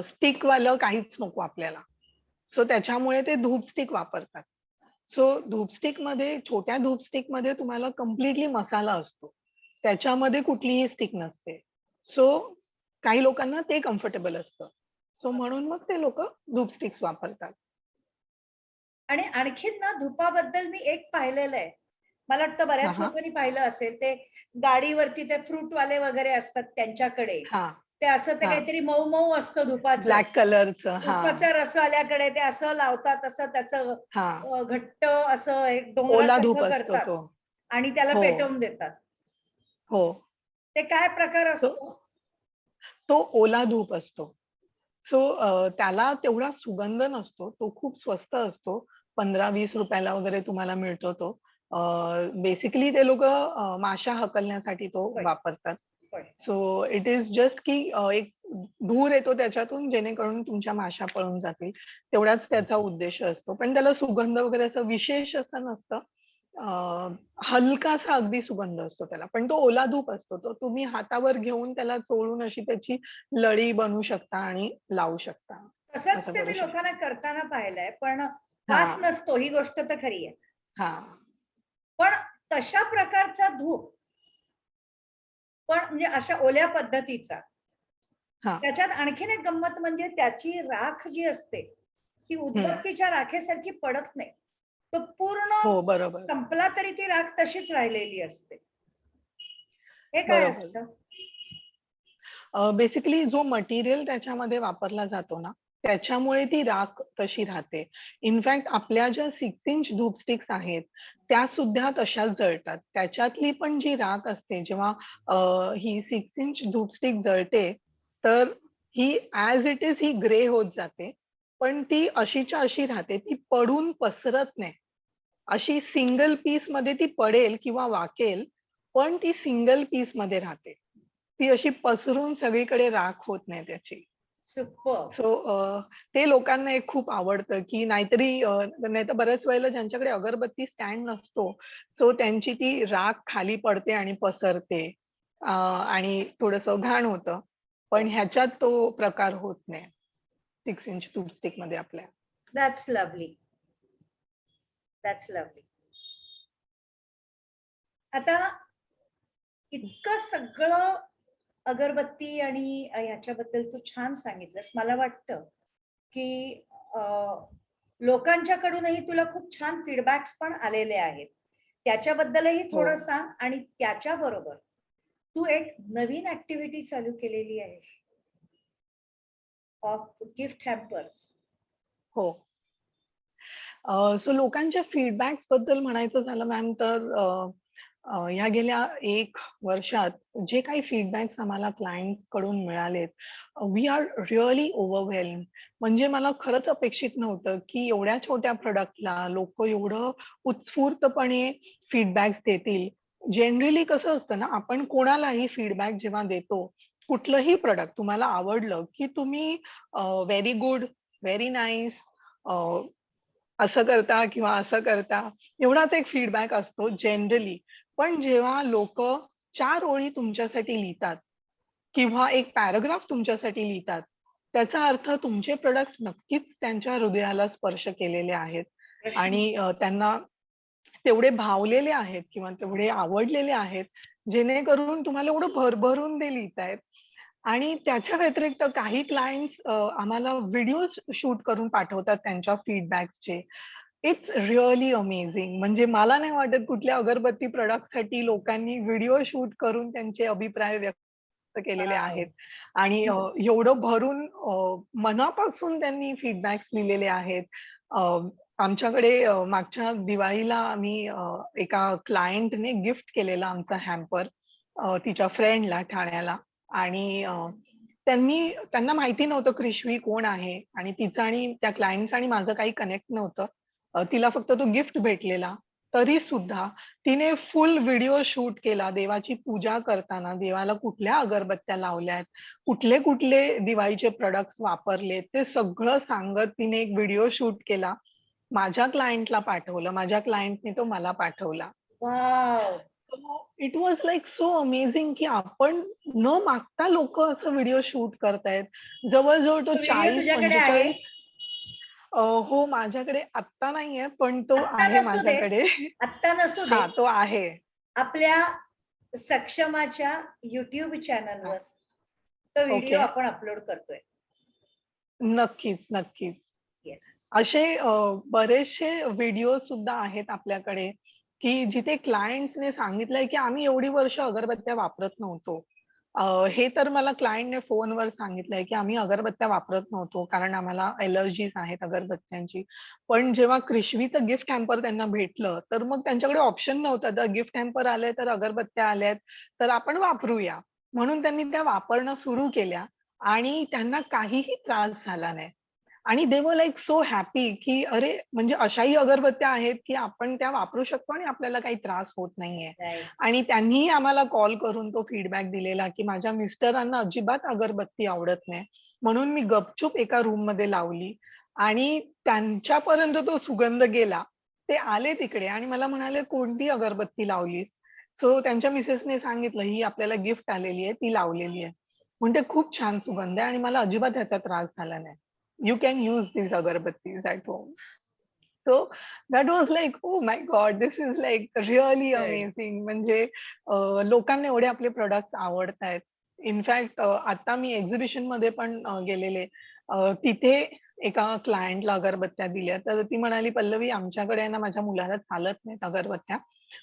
स्टिकवालं काहीच नको आपल्याला. सो त्याच्यामुळे ते धूप स्टिक वापरतात. सो धूप स्टिकमध्ये, छोट्या धूप स्टिकमध्ये तुम्हाला कंप्लीटली मसाला असतो. त्याच्यामध्ये कुठलीही स्टिक नसते. सो काही लोकांना ते कम्फर्टेबल असतं. सो म्हणून मग ते लोकं धूप स्टिक्स वापरतात.
आणि आणखीन ना धुपाबद्दल मी एक पाहिलेलं आहे, मला वाटतं
हां,
बऱ्याच
हां.
लोकांनी पाहिलं असेल ते गाडीवरती ते फ्रूटवाले वगैरे असतात त्यांच्याकडे
हां,
ते असं ते
हां.
काहीतरी मऊ मऊ असतं धुपाचं.
ब्लॅक कलरचं. हां,
उसाच्या रसवाल्याकडे ते असं लावतात, असं त्याचं
हां.
घट्ट असं एक
ओला
डोंगरासारखं
धूप असतो
करतात
तो.
आणि त्याला
हो,
पेटवून देतात.
हो.
ते काय प्रकार
तो
असतो?
तो ओला धूप असतो. सो त्याला तेवढा सुगंध नसतो. तो खूप स्वस्त असतो. ₹15-20 ला वगैरे तुम्हाला मिळतो तो. बेसिकली ते लोकं माशा हकलण्यासाठी तो
होय,
वापरतात.
होय.
सो इट इस जस्ट की एक धूर येतो त्याच्यातून जेणेकरून तुमच्या माशा पळून जातील. तेवढाच त्याचा उद्देश असतो. पण त्याला सुगंध वगैरे असं विशेष असं नसतं. अ, हलकासा अगदी सुगंध असतो त्याला. पण तो ओला धूप असतो. तो तुम्ही हातावर घेऊन त्याला चोळून अशी त्याची लळी बनवू शकता आणि लावू शकता.
तसंच
असं
ते
करू
मी
शकता.
लोकांना करताना पाहिलंय, पण वास
हां,
नसतो ही गोष्ट तर खरी आहे.
हां,
पण तशा प्रकारचा धूप, पण म्हणजे अशा ओल्या पद्धतीचा,
हां.
त्याच्यात आणखीन एक गंमत म्हणजे त्याची राख जी असते, ती
हं.
उदबत्तीच्या राखेसारखी पडत नाही. तो पूर्ण
हो, बरोबर,
संपला तरी ती राख तशीच राहिलेली असते. हे काय
बरोबर.
असतं?
बेसिकली जो मटेरियल त्याच्यामध्ये वापरला जातो ना, त्याच्यामुळे ती राख तशी राहते. इनफॅक्ट आपल्या ज्या 6 इंच धूप स्टिक्स आहेत, त्या सुद्धा तशाच जळतात. त्याच्यातली पण जी राख असते जेव्हा ही 6 इंच धूप स्टिक जळते, तर ही ॲज इट इज ही ग्रे होत जाते. पण ती अशीच्या अशी राहते. ती पडून पसरत नाही. अशी सिंगल पीसमध्ये ती पडेल किंवा वाकेल, पण ती सिंगल पीसमध्ये राहते. ती अशी पसरून सगळीकडे राख होत नाही त्याची.
सुपर्ब!
सो ते लोकांना एक खूप आवडतं, की नाहीतरी नाहीतर बऱ्याच वेळेला ज्यांच्याकडे अगरबत्ती स्टँड नसतो, सो त्यांची ती राख खाली पडते आणि पसरते आणि थोडंसं घाण होतं. पण ह्याच्यात तो प्रकार होत नाही. 6 इंच टूथ स्टिकमध्ये आपल्या.
That's lovely. That's lovely. आता इतकं सगळं अगरबत्ती आणि ह्याच्याबद्दल तू छान सांगितलंस. मला वाटतं, की अ, लोकांच्याकडूनही तुला खूप छान फीडबॅक्स पण आलेले आहेत. त्याच्याबद्दलही
हो,
थोडं सांग आणि त्याच्याबरोबर तू एक नवीन ॲक्टिव्हिटी चालू केलेली आहे ऑफ गिफ्ट हॅम्पर्स.
हो. सो लोकांच्या फीडबॅक्सबद्दल म्हणायचं झालं मॅम तर अ, अ, ह्या गेल्या 1 वर्षात जे काही फीडबॅक्स आम्हाला क्लायंट्सकडून मिळालेत, वी आर रिअली ओव्हरवेल्म्ड. म्हणजे मला खरंच अपेक्षित नव्हतं, की एवढ्या छोट्या प्रॉडक्टला लोकं एवढं उत्स्फूर्तपणे फीडबॅक्स देतील. जनरली कसं असतं ना, आपण कोणालाही फीडबॅक जेव्हा देतो, कुठलंही प्रॉडक्ट तुम्हाला आवडलं, की तुम्ही व्हेरी गुड, व्हेरी नाईस असं करता किंवा असं करता, एवढाच एक फीडबॅक असतो जनरली. पण जेव्हा लोकं 4 ओळी तुमच्यासाठी लिहितात किंवा एक पॅराग्राफ तुमच्यासाठी लिहितात, त्याचा अर्थ तुमचे प्रॉडक्ट्स नक्कीच त्यांच्या हृदयाला स्पर्श केलेले आहेत आणि
प्रशंसा.
त्यांना तेवढे भावलेले आहेत किंवा तेवढे आवडलेले आहेत, जेणेकरून तुम्हाला एवढं भरभरून ते लिहितायत. आणि त्याच्या व्यतिरिक्त काही क्लायंट्स आम्हाला व्हिडिओज शूट करून पाठवतात त्यांच्या फीडबॅक्सचे. It's really amazing. म्हणजे मला नाही वाटत कुठल्या अगरबत्ती प्रॉडक्टसाठी लोकांनी व्हिडिओ शूट करून त्यांचे अभिप्राय व्यक्त केलेले
वॉव!
आहेत आणि एवढं भरून मनापासून त्यांनी फीडबॅक्स लिहिलेले आहेत. अ, आमच्याकडे मागच्या दिवाळीला आम्ही एका क्लायंटने गिफ्ट केलेला आमचा हॅम्पर तिच्या फ्रेंडला ठाण्याला आणि त्यांना माहिती नव्हतं क्रिशवी कोण आहे आणि तिचं आणि त्या क्लायंटचं आणि माझं काही कनेक्ट नव्हतं. तिला फक्त तो गिफ्ट भेटलेला. तरी सुद्धा तिने फुल व्हिडिओ शूट केला. देवाची पूजा करताना देवाला कुठल्या अगरबत्त्या लावल्यात, कुठले-कुठले दिवाळीचे प्रॉडक्ट्स वापरलेत, ते सगळं सांगत तिने एक व्हिडिओ शूट केला. माझ्या क्लायंटला पाठवलं. माझ्या क्लायंटने तो मला पाठवला.
वॉव!
इट वाज लाइक सो अमेझिंग की आपण न मागता लोकं असं व्हिडिओ शूट करतायत. जवळ-जवळ तो
तो व्हिडिओ तुझ्याकडे आहे?
40-45 हो, माझ्याकडे आत्ता नाहीये, पण तो
आत्ता
आहे
नसू दे,
माझ्याकडे.
आत्ता नसू दे.
हां, तो आहे.
आपल्या सक्षमाच्या YouTube
हां,
चॅनलवर तो व्हिडिओ
ओके.
आपण अपलोड करतोय.
नक्कीच, नक्कीच.
येस.
असे बरेचसे व्हिडिओ सुद्धा आहेत आपल्याकडे, की जिथे क्लायंट्सने सांगितलंय, की आम्ही एवढी वर्ष अगरबत्त्या वापरत नव्हतो. हे तर मला क्लायंटने फोनवर सांगितलंय, की आम्ही अगरबत्त्या वापरत नव्हतो कारण आम्हाला एलर्जीज आहेत अगरबत्त्यांची. पण जेव्हा क्रिशवीचं गिफ्ट हॅम्पर त्यांना भेटलं, तर मग त्यांच्याकडे ऑप्शन नव्हता. तर गिफ्ट हॅम्पर आलंय, तर अगरबत्त्या आल्यात, तर आपण वापरूया. म्हणून त्यांनी त्या वापरणं सुरू केल्या आणि त्यांना काहीही त्रास झाला नाही. आणि दे वर लाइक सो हॅपी, की अरे, म्हणजे अशाही अगरबत्त्या आहेत, की आपण त्या वापरू शकतो आणि आपल्याला काही त्रास होत नाहीये.
राईट.
आणि त्यांनीही आम्हाला कॉल करून तो फीडबॅक दिलेला, की माझ्या मिस्टरांना अजिबात अगरबत्ती आवडत नाही. म्हणून मी गपचूप एका रूममध्ये लावली आणि त्यांच्यापर्यंत तो सुगंध गेला. ते आले तिकडे आणि मला म्हणाले, "कोणती अगरबत्ती लावलीस?" सो त्यांच्या मिसेसने सांगितलं, "ही आपल्याला गिफ्ट आलेली आहे, ती लावलेली आहे." म्हणते, "खूप छान सुगंध आहे आणि मला अजिबात ह्याचा त्रास झाला नाही." You can use these agarbattis at home. So that was like, oh my God, this is like really
good.
amazing. म्हणजे लोकांना एवढे आपले प्रॉडक्ट्स आवडतायत. इनफॅक्ट आता मी एक्झिबिशनमध्ये पण गेलेले. तिथे एका क्लायंटला अगरबत्त्या दिल्या. तर ती म्हणाली, "पल्लवी, आमच्याकडे आहे ना, माझ्या मुलाला चालत नाहीत अगरबत्त्या.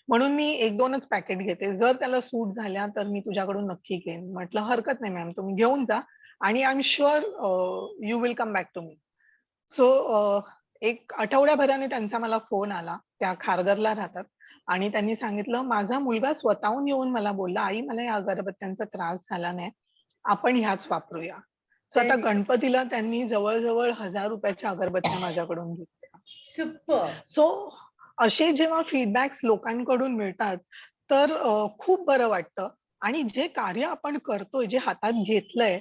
म्हणून मी 1-2च पॅकेट घेते. जर त्याला सूट झाल्या, तर मी तुझ्याकडून नक्की घेईन." म्हटलं, "हरकत नाही मॅम, तुम्ही घेऊन जा आणि I am sure you will come back to me." So 1 आठवड्याभराने त्यांचा मला फोन आला. त्या खारघरला राहतात आणि त्यांनी सांगितलं, "माझा मुलगा स्वतःहून येऊन मला बोलला, 'आई, मला या अगरबत्त्यांचा त्रास झाला नाही. आपण ह्याच वापरूया.'" सो आता
व्हेरी गुड.
गणपतीला त्यांनी जवळ-जवळ ₹1000 अगरबत्त्या माझ्याकडून घेतल्या.
सुपर.
सो असे जेव्हा फीडबॅक्स लोकांकडून मिळतात, तर खूप बरं वाटतं आणि जे कार्य आपण करतोय, जे हातात घेतलंय,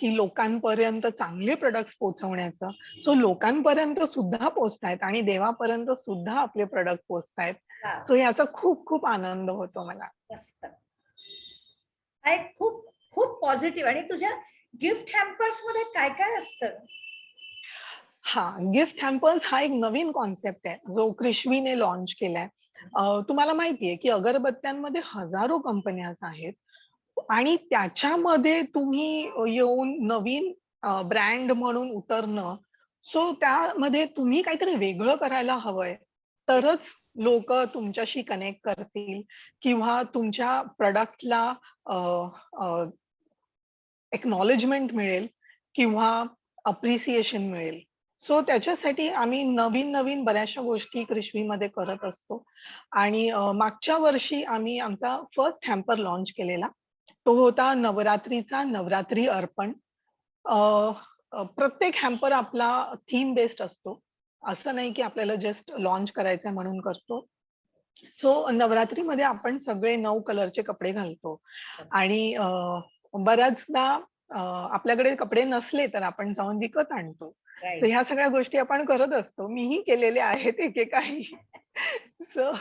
की लोकांपर्यंत चांगले प्रॉडक्ट्स पोहोचवण्याचं, सो लोकांपर्यंत सुद्धा पोहोचतायत आणि देवापर्यंत सुद्धा आपले प्रॉडक्ट पोहोचतायत.
वाव.
सो याचा खूप खूप आनंद होतो मला.
मस्त. हा एक खूप खूप पॉझिटिव्ह. आणि तुझ्या गिफ्ट हॅम्पर्स मध्ये काय काय असतं?
हां, गिफ्ट हॅम्पर्स हा एक नवीन कॉन्सेप्ट आहे, जो क्रिशवीने लॉन्च केलाय. तुम्हाला माहिती आहे, की अगरबत्त्यांमध्ये हजारो कंपन्याज आहेत आणि त्याच्यामध्ये तुम्ही येऊन नवीन ब्रँड म्हणून उतरणं, सो त्यामध्ये तुम्ही काहीतरी वेगळं करायला हवंय, तरच लोकं तुमच्याशी कनेक्ट करतील किंवा तुमच्या प्रॉडक्टला एक्नॉलेजमेंट मिळेल किंवा अप्रिसिएशन मिळेल. सो त्याच्यासाठी आम्ही नवीन-नवीन बऱ्याचशा गोष्टी क्रिशवीमध्ये करत असतो आणि मागच्या वर्षी आम्ही आमचा फर्स्ट हॅम्पर लॉन्च केलेला. तो होता नवरात्रीचा नवरात्री अर्पण. अ, प्रत्येक हॅम्पर आपला थीम बेस्ड असतो. असं नाही की आपल्याला जस्ट लॉन्च करायचंय म्हणून करतो. सो नवरात्रीमध्ये आपण सगळे 9 कलरचे कपडे घालतो आणि बऱ्याचदा आपल्याकडे कपडे नसले तर आपण जाऊन विकत आणतो. So
right.
ह्या सगळ्या गोष्टी आपण करत असतो. मीही केलेल्या आहेत एकेकाळी. सो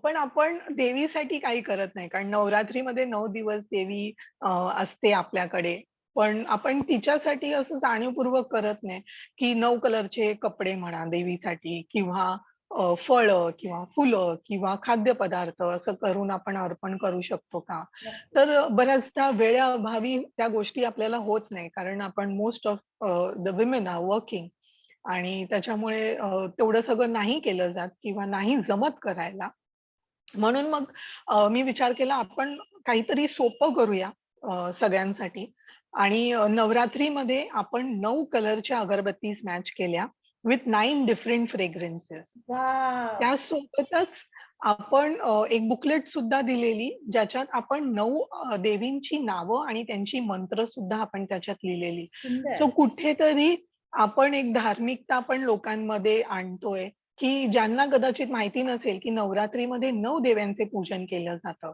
पण आपण देवीसाठी काही करत नाही. कारण नवरात्रीमध्ये 9 दिवस देवी असते आपल्याकडे. पण आपण तिच्यासाठी असं जाणीवपूर्वक करत नाही, की 9 कलरचे कपडे म्हणा देवीसाठी किंवा फळं किंवा फुलं किंवा खाद्यपदार्थ असं करून आपण अर्पण करू शकतो का?
नक्की.
तर बऱ्याचदा वेळेअभावी त्या गोष्टी आपल्याला होत नाही. कारण आपण most of the women are working आणि त्याच्यामुळे तेवढं सगळं नाही केलं जात किंवा नाही जमत करायला. म्हणून मग मी विचार केला आपण काहीतरी सोपं करूया सगळ्यांसाठी आणि नवरात्रीमध्ये आपण 9 कलरच्या अगरबत्तीज मॅच केल्या विथ 9 डिफरंट फ्रेग्रन्सेस.
वाव.
त्यासोबतच आपण एक बुकलेट सुद्धा दिलेली, ज्याच्यात आपण 9 देवींची नावं आणि त्यांची मंत्र सुद्धा आपण त्याच्यात लिहिलेली. सो
सुंदर.
कुठेतरी आपण एक धार्मिकता पण लोकांमध्ये आणतोय, की ज्यांना कदाचित माहिती नसेल, की नवरात्रीमध्ये 9 देव्यांचे पूजन केलं जातं.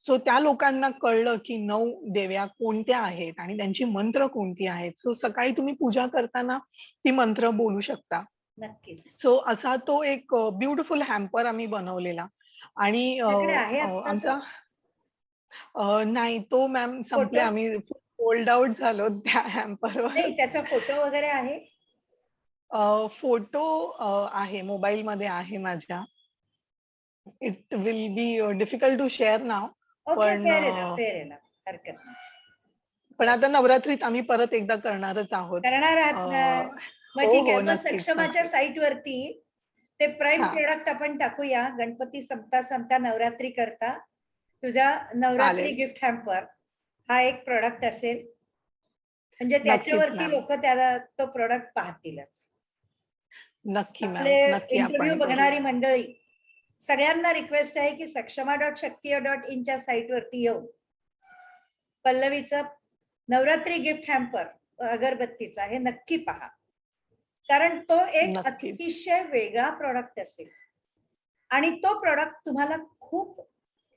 सो त्या लोकांना कळलं, की 9 देव्या कोणत्या आहेत आणि त्यांची मंत्र कोणती आहेत. सो सकाळी तुम्ही पूजा करताना ती मंत्र बोलू शकता.
नक्कीच.
सो असा तो एक ब्युटिफुल हॅम्पर आम्ही बनवलेला आणि
तुझ्याकडे आहे आता
आमचा
तो
नाही तो मॅम संपले.
फोटो?
आम्ही सोल्ड आउट झालो त्या हॅम्परवर.
नाही, त्याचा फोटो वगैरे आहे?
फोटो आहे मोबाईलमध्ये आहे माझ्या. It will be difficult to share now.
Okay.
पण
फेअर इनफ, फेअर इनफ. हरकत नाही.
पण
हरकत.
आता नवरात्रीत आम्ही परत एकदा करणारच आहोत.
करणार
अ,
आहात ना? मग
हो,
ठीक आहे.
हो.
मग
नक्कीच,
सक्षमाच्या
नक्कीच.
साईट वरती ते प्राईम
हा,
प्रोडक्ट आपण टाकूया. गणपती संपता संपता नवरात्री करता तुझा नवरात्री
चालेल.
गिफ्ट हॅम्पर हा एक प्रोडक्ट असेल. म्हणजे
नक्कीच
त्याच्यावरती
मॅम.
लोक त्याला तो प्रोडक्ट पाहतीलच.
नक्की
आपले
मॅम. नक्की
इंटरव्ह्यू
आपण
बघणारी
करूया.
मंडळी सगळ्यांना रिक्वेस्ट आहे की सक्षमा.क्षत्रिय.inच्या साईटवरती येऊन पल्लवीचं नवरात्री गिफ्ट हॅम्पर अगरबत्तीचा हे नक्की पहा. कारण तो एक
नक्कीच.
अतिशय वेगळा प्रोडक्ट असेल आणि तो प्रोडक्ट तुम्हाला खूप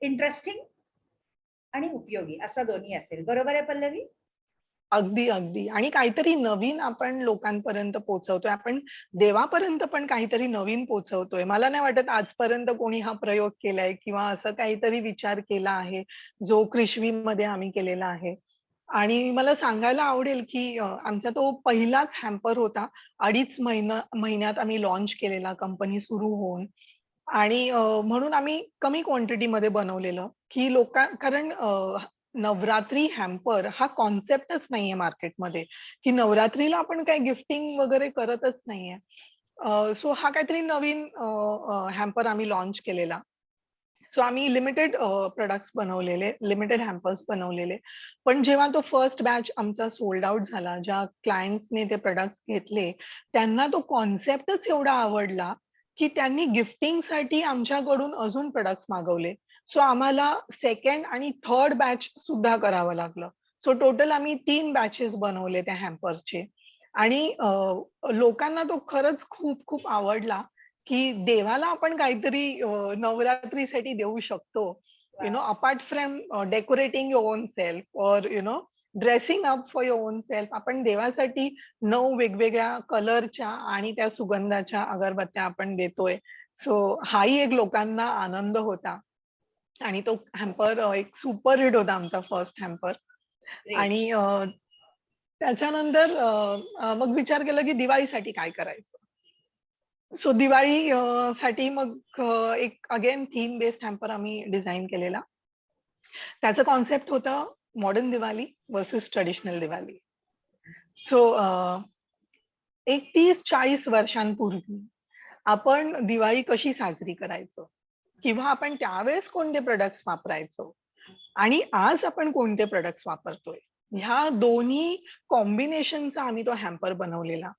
इंटरेस्टिंग आणि उपयोगी असा दोन्ही असेल. बरोबर आहे पल्लवी?
अगदी, अगदी. आणि काहीतरी नवीन आपण लोकांपर्यंत पोहोचवतोय. आपण देवापर्यंत पण काहीतरी नवीन पोहोचवतोय. मला नाही वाटत आजपर्यंत कोणी हा प्रयोग केलाय किंवा असं काहीतरी विचार केला आहे, जो क्रिशवीमध्ये आम्ही केलेला आहे. आणि मला सांगायला आवडेल, की आमचा तो पहिलाच हॅम्पर होता. 2.5 महिन्यात आम्ही लॉन्च केलेला कंपनी सुरू होऊन. आणि म्हणून आम्ही कमी क्वांटिटीमध्ये बनवलेलं, की कारण नवरात्री हॅम्पर हा कॉन्सेप्टच नाहीये मार्केटमध्ये, की नवरात्रीला आपण काही गिफ्टिंग वगैरे करतच नाहीये. सो हा काहीतरी नवीन हॅम्पर आम्ही लॉन्च केलेला. सो आम्ही लिमिटेड प्रॉडक्ट्स बनवलेले, लिमिटेड हॅम्पर्स बनवलेले. पण जेव्हा तो फर्स्ट बॅच आमचा सोल्ड आउट झाला, ज्या क्लायंट्सने ते प्रॉडक्ट्स घेतले, त्यांना तो कॉन्सेप्टच एवढा आवडला, की त्यांनी गिफ्टिंगसाठी आमच्याकडून अजून प्रॉडक्ट्स मागवले. सो आम्हाला सेकंड आणि थर्ड बॅच सुद्धा करावं लागलं. सो टोटल आम्ही 3 बॅचेस बनवले त्या हॅम्पर्सचे. आणि लोकांना तो खरंच खूप खूप आवडला, की देवाला आपण काहीतरी नवरात्रीसाठी देऊ शकतो. Apart from decorating your own self or dressing up for your own self, आपण देवासाठी 9 वेगवेगळ्या कलरच्या आणि त्या सुगंधाच्या अगरबत्त्या आपण देतोय. सो हाही एक लोकांना आनंद होता. आणि तो हॅम्पर एक सुपर हिट होता आमचा फर्स्ट हॅम्पर.
ग्रेट.
आणि त्याच्यानंतर मग विचार केला, की दिवाळीसाठी काय करायचं? सो दिवाळी साठी मग एक अगेन थीम बेस्ड हॅम्पर आम्ही डिझाइन केलेला. त्याचं कॉन्सेप्ट होतं modern Diwali versus traditional Diwali. So एक 30-40 वर्षांपूर्वी आपण दिवाळी कशी साजरी करायचो? किंवा आपण त्यावेळेस कोणते प्रॉडक्ट्स वापरायचो? आणि आज आपण कोणते प्रॉडक्ट्स वापरतोय? ह्या दोन्ही कॉम्बिनेशनचा आम्ही तो हॅम्पर बनवलेला.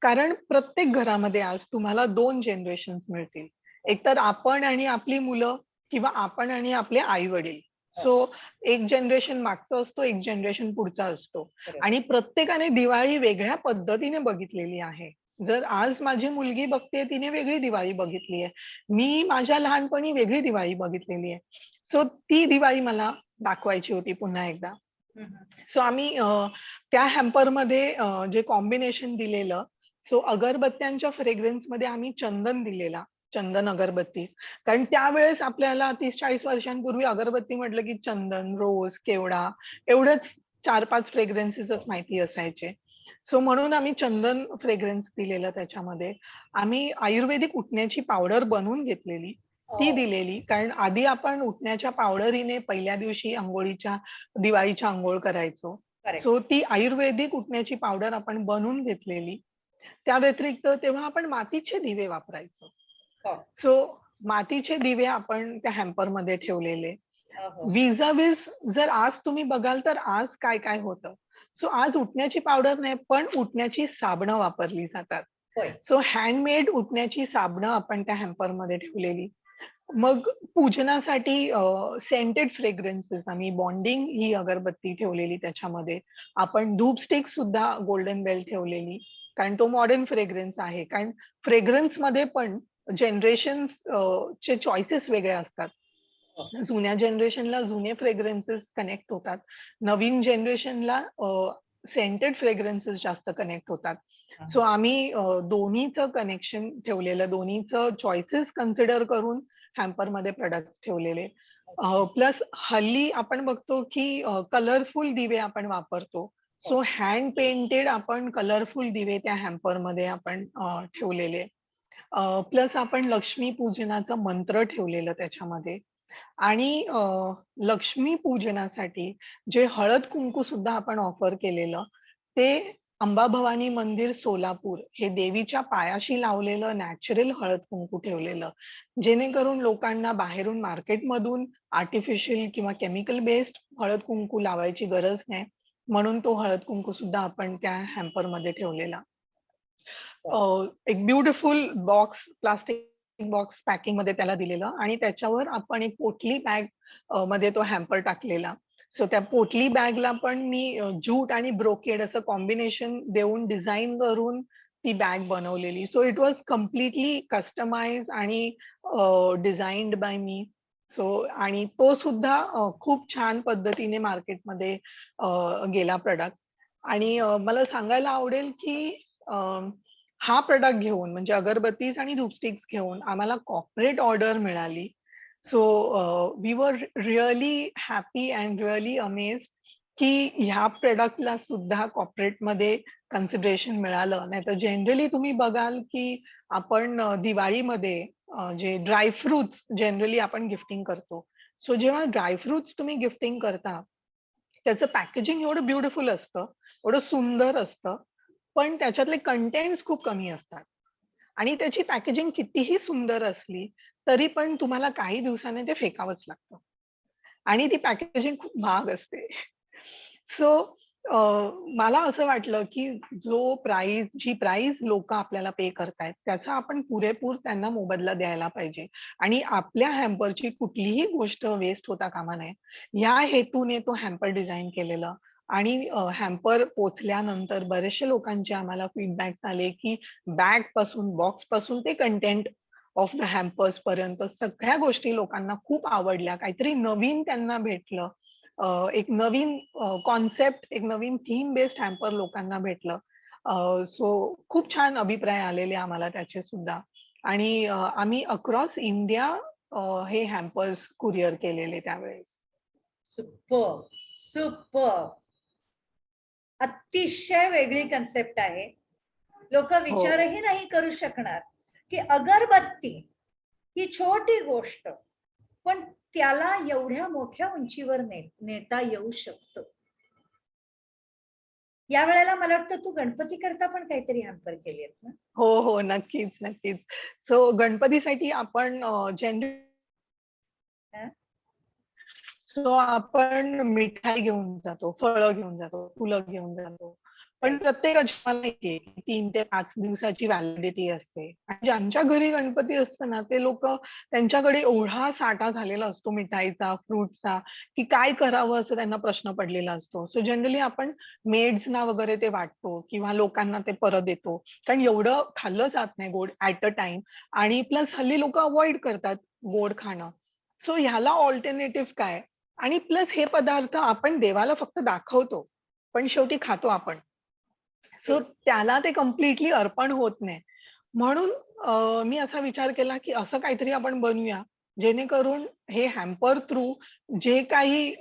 कारण प्रत्येक घरामध्ये आज तुम्हाला 2 जनरेशन्स मिळतील. एकतर आपण आणि आपली मुलं किंवा आपण आणि आपले आई-वडील. सो एक जनरेशन मागचा असतो, एक जनरेशन पुढचा असतो. आणि प्रत्येकाने दिवाळी वेगळ्या पद्धतीने बघितलेली आहे. जर आज माझी मुलगी बघतेय, तिने वेगळी दिवाळी बघितली आहे. मी माझ्या लहानपणी वेगळी दिवाळी बघितलेली आहे. सो ती दिवाळी मला दाखवायची होती पुन्हा एकदा. सो आम्ही त्या हॅम्परमध्ये जे कॉम्बिनेशन दिलेलं, सो अगरबत्त्यांच्या फ्रेग्रन्समध्ये आम्ही चंदन दिलेला, चंदन अगरबत्ती. कारण त्यावेळेस आपल्याला 30-40 वर्षांपूर्वी अगरबत्ती म्हटलं की चंदन, रोज, केवडा एवढंच 4-5 फ्रेग्रन्सेसच माहिती असायचे. सो म्हणून आम्ही चंदन फ्रेग्रन्स दिलेलं त्याच्यामध्ये. आम्ही आयुर्वेदिक उटण्याची पावडर बनवून घेतलेली, ती दिलेली. कारण आधी आपण उटण्याच्या पावडरीने पहिल्या दिवशी दिवाळीच्या अंघोळ करायचो.
करेक्ट.
सो ती आयुर्वेदिक उटण्याची पावडर आपण बनवून घेतलेली. त्या व्यतिरिक्त तेव्हा आपण मातीचे दिवे वापरायचो. सो मातीचे दिवे आपण त्या हॅम्परमध्ये ठेवलेले. विजावीज जर आज तुम्ही बघाल तर आज काय काय होतं. सो आज उटण्याची पावडर नाही, पण उटण्याची साबणं वापरली जातात. सो हँडमेड उटण्याची साबणं आपण त्या हॅम्परमध्ये ठेवलेली. मग पूजनासाठी सेंटेड फ्रेग्रन्सेस आम्ही बॉन्डिंग ही अगरबत्ती ठेवलेली त्याच्यामध्ये. आपण धूप स्टिक सुद्धा गोल्डन बेल ठेवलेली. कारण तो मॉडर्न फ्रेग्रन्स आहे. कारण फ्रेग्रन्समध्ये पण जनरेशन्स चे चॉईसेस वेगळे असतात. जुन्या जनरेशनला जुने फ्रेग्रन्सेस कनेक्ट होतात. नवीन जनरेशनला सेंटेड फ्रेग्रन्सेस जास्त कनेक्ट होतात. सो आम्ही दोन्हीचं कनेक्शन ठेवलेलं, दोन्हीचं चॉईसेस कन्सिडर करून हॅम्परमध्ये प्रॉडक्ट्स ठेवलेले. प्लस हल्ली आपण बघतो की कलरफुल दिवे आपण वापरतो. सो हँड पेंटेड आपण कलरफुल दिवे त्या हॅम्परमध्ये आपण ठेवलेले. प्लस आपण लक्ष्मी पूजनाचं मंत्र ठेवलेलं त्याच्यामध्ये. आणि लक्ष्मी पूजनासाठी जे हळद कुंकू सुद्धा आपण ऑफर केलेलं, ते अंबाभवानी मंदिर सोलापूर हे देवीच्या पायाशी लावलेलं नॅचरल हळद कुंकू ठेवलेलं, जेणेकरून लोकांना बाहेरून मार्केटमधून आर्टिफिशियल किंवा केमिकल बेस्ड हळद कुंकू लावायची गरज नाही. म्हणून तो हळद कुंकू सुद्धा आपण त्या हॅम्परमध्ये ठेवलेला. एक ब्युटिफुल बॉक्स, प्लास्टिक बॉक्स पॅकिंगमध्ये त्याला दिलेलं आणि त्याच्यावर आपण एक पोटली बॅग मध्ये तो हॅम्पर टाकलेला. सो त्या पोटली बॅगला पण मी ज्यूट आणि ब्रोकेड असं कॉम्बिनेशन देऊन डिझाइन करून ती बॅग बनवलेली. So it was completely customize आणि डिझाइन्ड बाय मी. सो आणि तो सुद्धा खूप छान पद्धतीने मार्केटमध्ये गेला प्रॉडक्ट. आणि मला सांगायला आवडेल की हा प्रॉडक्ट घेऊन म्हणजे अगरबत्तीज आणि धूपस्टिक्स घेऊन आम्हाला कॉर्पोरेट ऑर्डर मिळाली. So we were really happy and really amazed की ह्या प्रॉडक्टला सुद्धा कॉर्पोरेटमध्ये कन्सिडरेशन मिळालं. नाहीतर जनरली तुम्ही बघाल की आपण दिवाळीमध्ये जे ड्रायफ्रुट्स जनरली आपण गिफ्टिंग करतो. सो जेव्हा ड्रायफ्रुट्स तुम्ही गिफ्टिंग करता, त्याचं पॅकेजिंग एवढं ब्युटिफुल असतं, एवढं सुंदर असतं, पण त्याच्यातले कंटेंट्स खूप कमी असतात. आणि त्याची पॅकेजिंग कितीही सुंदर असली, तरी पण तुम्हाला काही दिवसांनी ते फेकावंच लागतं. आणि ती पॅकेजिंग खूप महाग असते. सो मला असं वाटलं, की जी प्राईस लोकं आपल्याला पे करतायत, त्याचा आपण पुरेपूर त्यांना मोबदला द्यायला पाहिजे. आणि आपल्या हॅम्परची कुठलीही गोष्ट वेस्ट होता कामा नये. या हेतूने तो हॅम्पर डिझाइन केलेलं. आणि हॅम्पर पोहोचल्यानंतर बरेचशे लोकांचे आम्हाला फीडबॅक्स आले, की बॅगपासून, बॉक्सपासून ते कंटेंट ऑफ द हॅम्पर्स पर्यंत सगळ्या गोष्टी लोकांना खूप आवडल्या. काहीतरी नवीन त्यांना भेटलं. एक नवीन कॉन्सेप्ट, एक नवीन थीम बेस्ड हॅम्पर लोकांना भेटलं. सो खूप छान अभिप्राय आलेले आम्हाला त्याचे सुद्धा. आणि आम्ही अक्रॉस इंडिया हे हॅम्पर्स कुरिअर केलेले त्यावेळेस.
Super super. अतिशय वेगळी कन्सेप्ट आहे. लोक
हो.
विचारही नाही करू शकणार की अगरबत्ती ही छोटी गोष्ट, पण त्याला एवढ्या मोठ्या उंचीवर नेता येऊ शकतं. या वेळेला मला वाटतं तू गणपती करता पण काहीतरी हॅम्पर केली आहेत ना?
हो, हो. नक्कीच, नक्कीच. सो गणपतीसाठी आपण
हं?
सो आपण मिठाई घेऊन जातो, फळं घेऊन जातो, फुलं घेऊन जातो. पण
Right.
प्रत्येकाची मला माहिती आहे की 3 ते 5 दिवसाची व्हॅलिडिटी असते. आणि ज्यांच्या घरी गणपती असतं ना, ते लोकं त्यांच्याकडे एवढा साठा झालेला असतो मिठाईचा, फ्रुट्सचा, की काय करावं असं त्यांना प्रश्न पडलेला असतो. सो जनरली आपण मेड्सना वगैरे ते वाटतो किंवा लोकांना ते परत देतो. कारण एवढं खाल्लं जात नाही गोड ॲट अ टाईम. आणि प्लस हल्ली लोकं अव्हॉइड करतात गोड खाणं. सो ह्याला अल्टरनेटिव्ह काय? आणि प्लस हे पदार्थ आपण देवाला फक्त दाखवतो, पण शेवटी खातो आपण. सो त्याला ते कम्प्लिटली अर्पण होत नाही. म्हणून मी असा विचार केला, की असं काहीतरी आपण बनवूया, जेणेकरून हे हॅम्पर थ्रू जे काही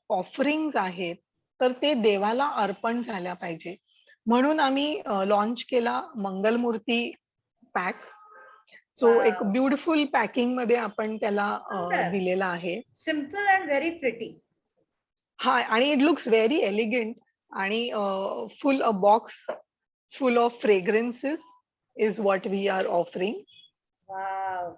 ऑफरिंग्ज आहेत, तर ते देवाला अर्पण झाल्या पाहिजे. म्हणून आम्ही लॉन्च केला मंगलमूर्ती पॅक. सो एक
वाव.
ब्युटिफुल पॅकिंगमध्ये आपण त्याला
सुंदर.
दिलेला आहे.
Simple and very pretty.
हां, आणि इट लुक्स व्हेरी एलिगंट. आणि full a box full of fragrances is what we are offering.
Wow.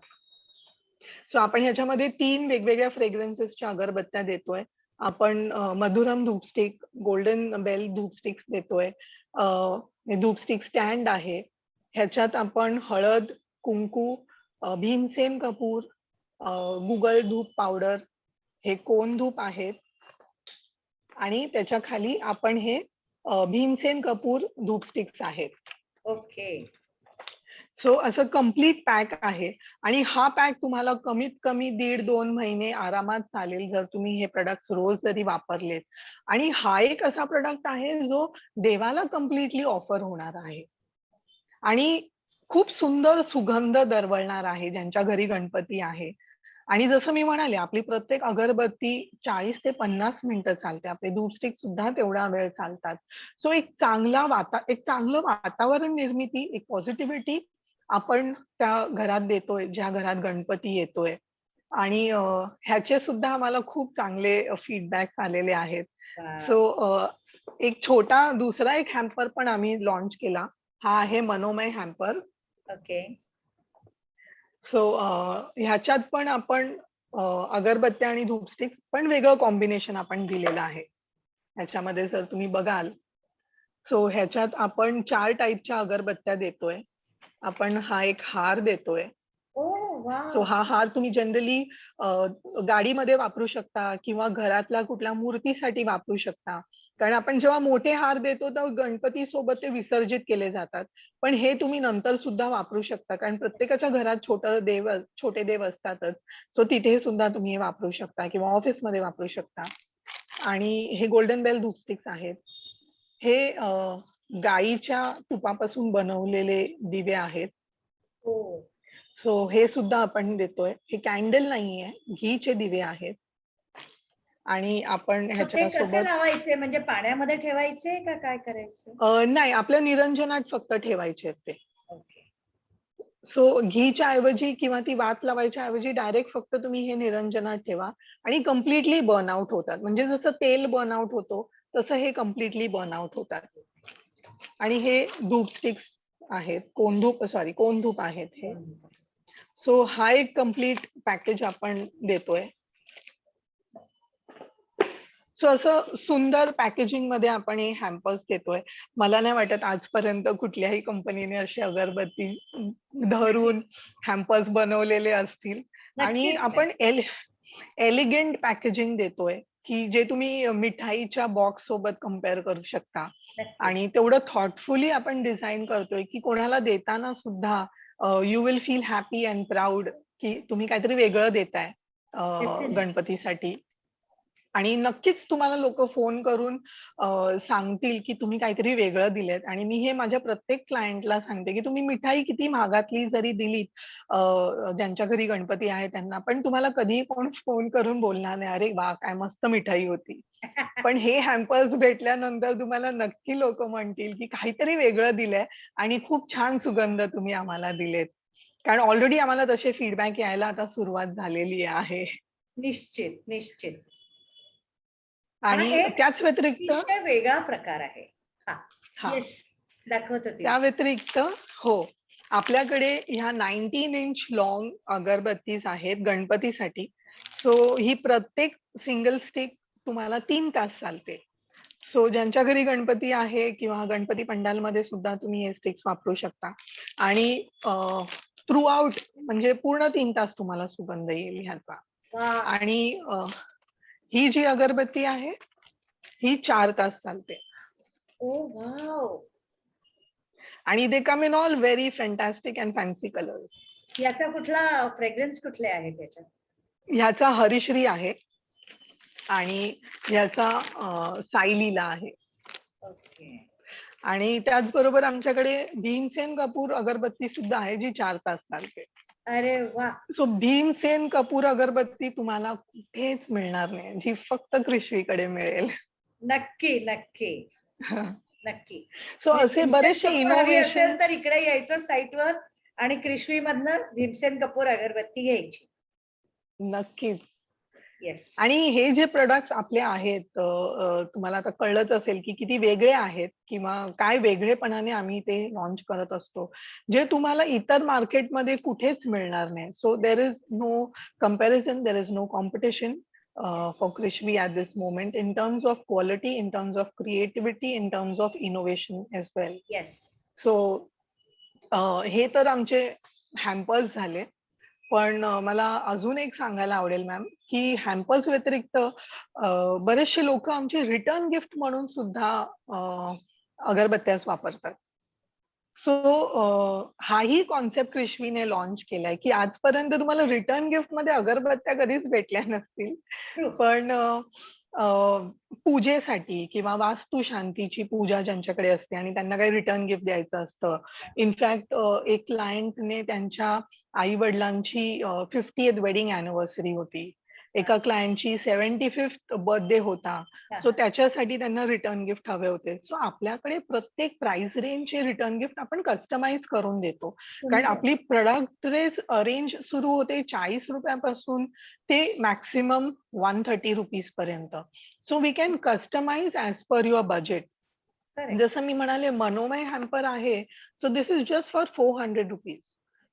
So आपण ह्याच्यामध्ये 3 वेगवेगळ्या फ्रेग्रन्सेसच्या अगरबत्त्या देतोय. आपण मधुरम धूप स्टिक, गोल्डन बेल धूप स्टिक्स देतोय. हे धूप स्टिक स्टँड आहे. ह्याच्यात आपण हळद, कुंकू, भीमसेन कपूर, गुगळ धूप पावडर, हे कोन धूप आहेत. आणि त्याच्या खाली आपण हे भीमसेन कपूर धूप स्टिक्स आहेत.
ओके.
सो असं कंप्लीट पॅक आहे. आणि हा पॅक तुम्हाला कमीत कमी 1.5-2 महिने आरामात चालेल जर तुम्ही हे प्रॉडक्ट्स रोज जरी वापरलेत. आणि हा एक असा प्रॉडक्ट आहे जो देवाला कम्प्लिटली ऑफर होणार आहे. आणि खूप सुंदर सुगंध दरवळणार आहे ज्यांच्या घरी गणपती आहे. आणि जसं मी म्हणाले, आपली प्रत्येक अगरबत्ती 40 ते 50 मिनिटं चालते. आपले धूप स्टिक सुद्धा तेवढा वेळ चालतात. सो एक चांगलं वातावरण निर्मिती, एक पॉझिटिव्हिटी आपण त्या घरात देतोय, ज्या घरात गणपती येतोय. आणि ह्याचे सुद्धा आम्हाला खूप चांगले फीडबॅक आलेले आहेत.
वा.
सो एक छोटा दुसरा एक हॅम्पर पण आम्ही लॉन्च केला. हा आहे मनोमय हॅम्पर.
ओके.
सो ह्याच्यात पण आपण अगरबत्त्या आणि धूपस्टिक्स पण वेगळं कॉम्बिनेशन आपण दिलेलं आहे. ह्याच्यामध्ये जर तुम्ही बघाल, सो ह्याच्यात आपण 4 टाइपच्या अगरबत्त्या देतोय. आपण हा एक हार देतोय.
ओ वा.
सो हा हार तुम्ही जनरली गाडीमध्ये वापरू शकता किंवा घरातल्या कुठल्या मूर्तीसाठी वापरू शकता. कारण आपण जेव्हा मोठे हार देतो तर गणपतीसोबत ते विसर्जित केले जातात. पण हे तुम्ही नंतर सुद्धा वापरू शकता. कारण प्रत्येकाच्या घरात छोटे देव असतातच. सो तिथे सुद्धा तुम्ही हे वापरू शकता किंवा ऑफिसमध्ये वापरू शकता. आणि हे गोल्डन बेल धूपस्टिक्स आहेत. हे गाईच्या तुपापासून बनवलेले दिवे आहेत.
हो.
सो हे सुद्धा आपण देतोय. हे कॅन्डल नाहीये, घीचे दिवे आहेत. आणि आपण
मग ते कसे
ह्याच्यासोबत
लावायचे, म्हणजे पाण्यामध्ये ठेवायचे का काय करायचं?
नाही, आपल्या निरंजनात फक्त ठेवायचे आहेत ते.
ओके.
सो घीच्या ऐवजी किंवा ती वात लावायच्या ऐवजी डायरेक्ट फक्त तुम्ही हे निरंजनात ठेवा आणि कंप्लीटली बर्न आउट होतात. म्हणजे जसं तेल बर्न आउट होतो, तसं हे कंप्लीटली बर्न आउट होतात. आणि हे धूप स्टिक्स आहेत. कोनधूप आहेत हे. सो हा एक कंप्लीट पॅकेज आपण देतोय. सो असं सुंदर पॅकेजिंग मध्ये आपण हे हॅम्पर्स देतोय. मला नाही वाटत आजपर्यंत कुठल्याही कंपनीने अशी अगरबत्ती धरून हॅम्पर्स बनवलेले असतील. आणि
नक्कीच नाही.
आपण एलिगंट पॅकेजिंग देतोय, की जे तुम्ही मिठाईच्या बॉक्स सोबत कम्पेअर करू शकता.
नक्कीच.
आणि तेवढं थॉटफुली आपण डिझाईन करतोय, की कोणाला देताना सुद्धा you will feel happy and proud, की तुम्ही काहीतरी वेगळं देताय
Definitely.
गणपतीसाठी. आणि नक्कीच तुम्हाला लोकं फोन करून सांगतील, की तुम्ही काहीतरी वेगळं दिलंय. आणि मी हे माझ्या प्रत्येक क्लायंटला सांगते, की तुम्ही मिठाई किती महागातली जरी दिलीत, ज्यांच्या घरी गणपती आहे त्यांना, पण तुम्हाला कधीही कोण फोन करून बोलणार नाही, "अरे वाह! काय मस्त मिठाई होती." पण हे हॅम्पर्स भेटल्यानंतर तुम्हाला नक्की लोकं म्हणतील, की काहीतरी वेगळं दिलंय आणि खूप छान सुगंध तुम्ही आम्हाला दिलेत. कारण ऑलरेडी आम्हाला तसे फीडबॅक यायला आता सुरुवात झालेली आहे.
निश्चित, निश्चित. हा
आणि
एक
त्याच व्यतिरिक्त
अतिशय वेगळा प्रकार आहे. हा.
हां.
येस. दाखवत
त्या
होतीस.
व्यतिरिक्त हो, आपल्याकडे ह्या 19 इंच लाँग अगरबत्तीज आहेत गणपतीसाठी. सो ही प्रत्येक सिंगल स्टिक तुम्हाला 3 तास चालते. सो ज्यांच्या घरी गणपती आहे किंवा गणपती पंडालमध्ये सुद्धा तुम्ही हे स्टिक्स वापरू शकता. आणि थ्रू आउट म्हणजे पूर्ण 3 तास तुम्हाला सुगंध येईल ह्याचा.
वा.
आणि ही जी अगरबत्ती आहे, ही 4 तास चालते.
Oh wow.
आणि they come in all very fantastic and fancy colours.
याचा कुठला फ्रेग्रन्स कुठले आहेत याच्यात?
ह्याचा हरिश्री आहे आणि ह्याचा साई लीला आहे.
ओके.
आणि त्याचबरोबर आमच्याकडे भीमसेन कपूर अगरबत्ती सुद्धा आहे, जी 4 तास चालते.
अरे वा.
सो भीमसेन कपूर अगरबत्ती तुम्हाला कुठेच मिळणार नाही, जी फक्त क्रिशवीकडे मिळेल.
नक्की, नक्की, नक्की.
सो
म्हणजे
असे
भीमसेन
बरेचसे
कपूर हवी
इनोव्हेशन
असेल तर इकडे यायचं साईटवर आणि क्रिशवी मधनं भीमसेन कपूर अगरबत्ती घ्यायची.
नक्कीच.
येस.
आणि हे जे प्रॉडक्ट्स आपले आहेत, तुम्हाला आता कळलंच असेल, की किती वेगळे आहेत किंवा काय वेगळेपणाने आम्ही ते लॉन्च करत असतो, जे तुम्हाला इतर मार्केटमध्ये कुठेच मिळणार नाही. So there is no comparison, there is no competition for Krishvi at this moment in terms of quality, in terms of creativity, in terms of innovation as well.
Yes.
So हे तर आमचे हॅम्पर्स झाले. पण मला अजून एक सांगायला आवडेल मॅम, की हॅम्पर्स व्यतिरिक्त बरेचसे लोकं आमचे रिटर्न गिफ्ट म्हणून सुद्धा अगरबत्त्याच वापरतात. सो हाही कॉन्सेप्ट क्रिशवीने लॉन्च केलाय, की आजपर्यंत तुम्हाला रिटर्न गिफ्टमध्ये अगरबत्त्या कधीच भेटल्या नसतील.
ट्रू.
पण अ, पूजेसाठी किंवा वास्तुशांतीची पूजा ज्यांच्याकडे असते आणि त्यांना काही रिटर्न गिफ्ट द्यायचं असतं. इनफॅक्ट एक क्लायंटने त्यांच्या आई-वडिलांची 50th वेडिंग अॅनिव्हर्सरी होती. एका क्लायंटची 75th बर्थडे होता.
हा,
सो
हा.
त्याच्यासाठी त्यांना रिटर्न गिफ्ट हवे होते. सो आपल्याकडे प्रत्येक प्राइस रेंजचे रिटर्न गिफ्ट आपण कस्टमाइज करून देतो. कारण
सुंदर.
आपली प्रॉडक्ट रेंज सुरू होते ₹40 पासून ते मॅक्सिमम ₹130 पर्यंत. So we can customize as per your budget.
Correct.
जसं मी म्हणाले मनोमय हॅम्पर आहे. So this is just for ₹400.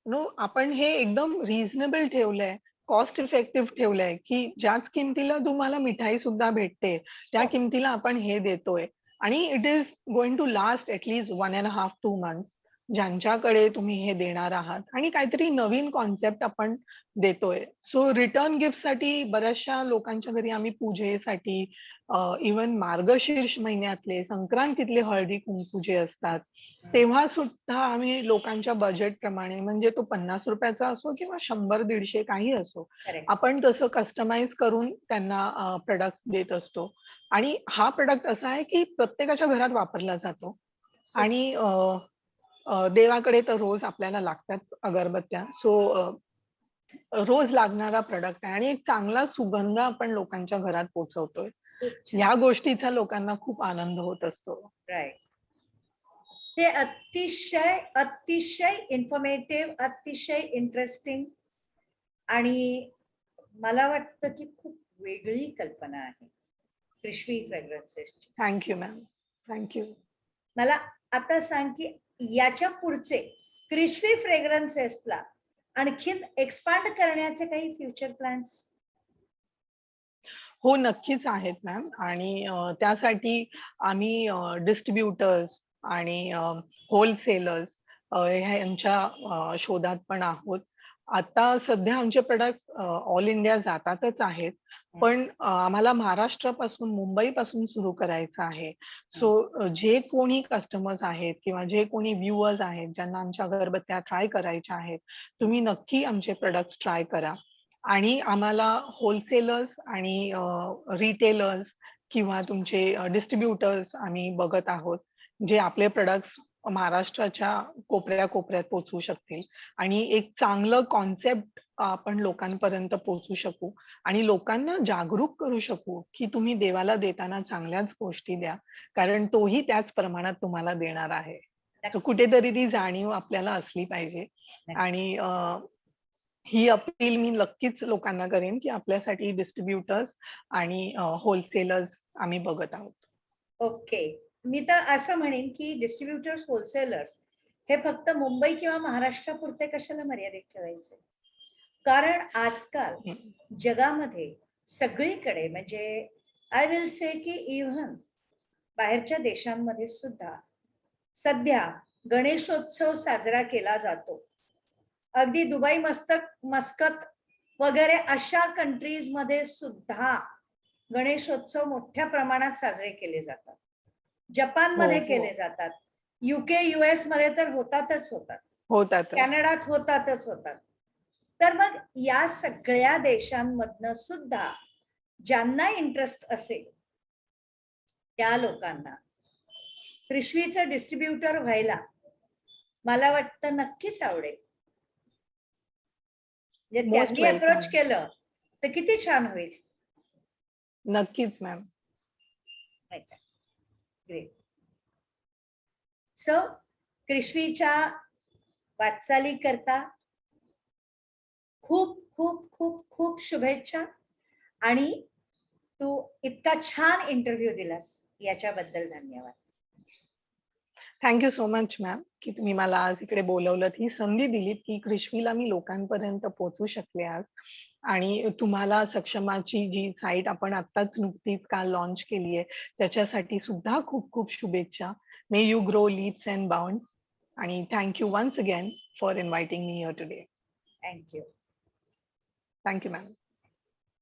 No आपण हे एकदम रिझनेबल ठेवलंय, कॉस्ट इफेक्टिव्ह ठेवलंय, की ज्याच किमतीला तुम्हाला मिठाई सुद्धा भेटते, त्या
हो.
किमतीला आपण हे देतोय. आणि it is going to last at least 1½ 2 months ज्यांच्याकडे तुम्ही हे देणार आहात आणि काहीतरी नवीन कॉन्सेप्ट आपण देतोय. सो रिटर्न गिफ्टसाठी बऱ्याचशा लोकांच्या घरी आम्ही पूजेसाठी इव्हन मार्गशीर्ष महिन्यातले, संक्रांतीतले हळदी-कुंकू जे असतात, तेव्हा सुद्धा आम्ही लोकांच्या बजेटप्रमाणे म्हणजे तो ₹50 चा असो किंवा 100-150 काही असो,
करेक्ट.
आपण तसं कस्टमाइज करून त्यांना प्रॉडक्ट्स देत असतो. आणि हा प्रॉडक्ट असा आहे की प्रत्येकाच्या घरात वापरला जातो. आणि देवाकडे तर रोज आपल्याला लागतात अगरबत्त्या. सो रोज लागणारा प्रॉडक्ट आहे आणि एक चांगला सुगंध आपण लोकांच्या घरात पोहोचवतोय.
खूप छान.
ह्या गोष्टीचा लोकांना खूप आनंद होत असतो.
राईट. ते अतिशय अतिशय इन्फॉर्मेटिव्ह, अतिशय इंटरेस्टिंग आणि मला वाटतं की खूप वेगळी कल्पना आहे क्रिश्वी फ्रेग्रन्सेसची.
Thank you ma'am. Thank you.
मला आता सांग की याच्या पुढचे क्रिश्वी फ्रेग्रन्सेसला आणखीन एक्सपांड करण्याचे काही फ्युचर प्लॅन्स?
हो, नक्कीच आहेत मॅम. आणि त्यासाठी आम्ही डिस्ट्रिब्युटर्स आणि होलसेलर्स ह्यांच्या शोधात पण आहोत. आता सध्या आमचे प्रॉडक्ट्स ऑल इंडिया जातातच आहेत. पण आम्हाला महाराष्ट्रापासून, मुंबईपासून सुरू करायचं आहे. सो जे कोणी कस्टमर्स आहेत किंवा जे कोणी व्ह्यूअर्स आहेत, ज्यांना आमच्या अगरबत्त्या ट्राय करायच्या आहेत, तुम्ही नक्की आमचे प्रॉडक्ट्स ट्राय करा. आणि आम्हाला होलसेलर्स आणि रिटेलर्स किंवा तुमचे डिस्ट्रिब्युटर्स आम्ही बघत आहोत, जे आपले प्रॉडक्ट्स महाराष्ट्राच्या कोपऱ्या-कोपऱ्यात पोहोचवू शकतील आणि एक चांगलं कॉन्सेप्ट आपण लोकांपर्यंत पोहोचू शकू आणि लोकांना जागरूक करू शकू, की तुम्ही देवाला देताना चांगल्याच गोष्टी द्या, कारण तोही त्याच प्रमाणात तुम्हाला देणार आहे. सो कुठेतरी ती जाणीव आपल्याला असली पाहिजे. आणि ही अपील मी नक्कीच लोकांना करेन, की आपल्यासाठी डिस्ट्रिब्युटर्स आणि होलसेलर्स आम्ही बघत आहोत.
ओके. मी तर असं म्हणेन की डिस्ट्रीब्युटर्स, होलसेलर्स हे फक्त मुंबई किंवा महाराष्ट्रापुरते कशाला मर्यादित ठेवायचे? कारण आजकाल जगामध्ये सगळीकडे म्हणजे आय विल से की इव्हन बाहेरच्या देशांमध्ये सुद्धा सध्या गणेशोत्सव साजरा केला जातो. अगदी दुबई, मस्कत वगैरे अशा कंट्रीज मध्ये सुद्धा गणेशोत्सव मोठ्या प्रमाणात साजरे केले जातात. जपानमध्ये केले जातात. UK, US मध्ये तर होतातच होतात. कॅनडात होतातच होतात. तर मग या सगळ्या देशांमधनं सुद्धा ज्यांना इंटरेस्ट असेल त्या लोकांना क्रिश्वीचं डिस्ट्रीब्युटर व्हायला मला वाटतं नक्कीच आवडेल. म्हणजे त्यांनी अप्रोच केलं तर किती छान होईल.
नक्कीच मॅम.
ग्रेट. सो क्रिश्वीच्या वाटचाली करता खूप खूप खूप खूप शुभेच्छा आणि तू इतका छान इंटरव्ह्यू दिलास याच्याबद्दल धन्यवाद.
थँक सो मच मॅम, की तुम्ही मला आज इकडे बोलवलं, ही संधी दिलीत, की क्रिश्वीला मी लोकांपर्यंत पोहोचू शकले आज. आणि तुम्हाला सक्षमाची जी साईट आपण आत्ताच नुकतीच काल लॉन्च केली आहे, त्याच्यासाठी सुद्धा खूप खूप शुभेच्छा. May you grow leaps and bounds. आणि thank you once again for inviting me here today.
Thank you.
Thank you ma'am.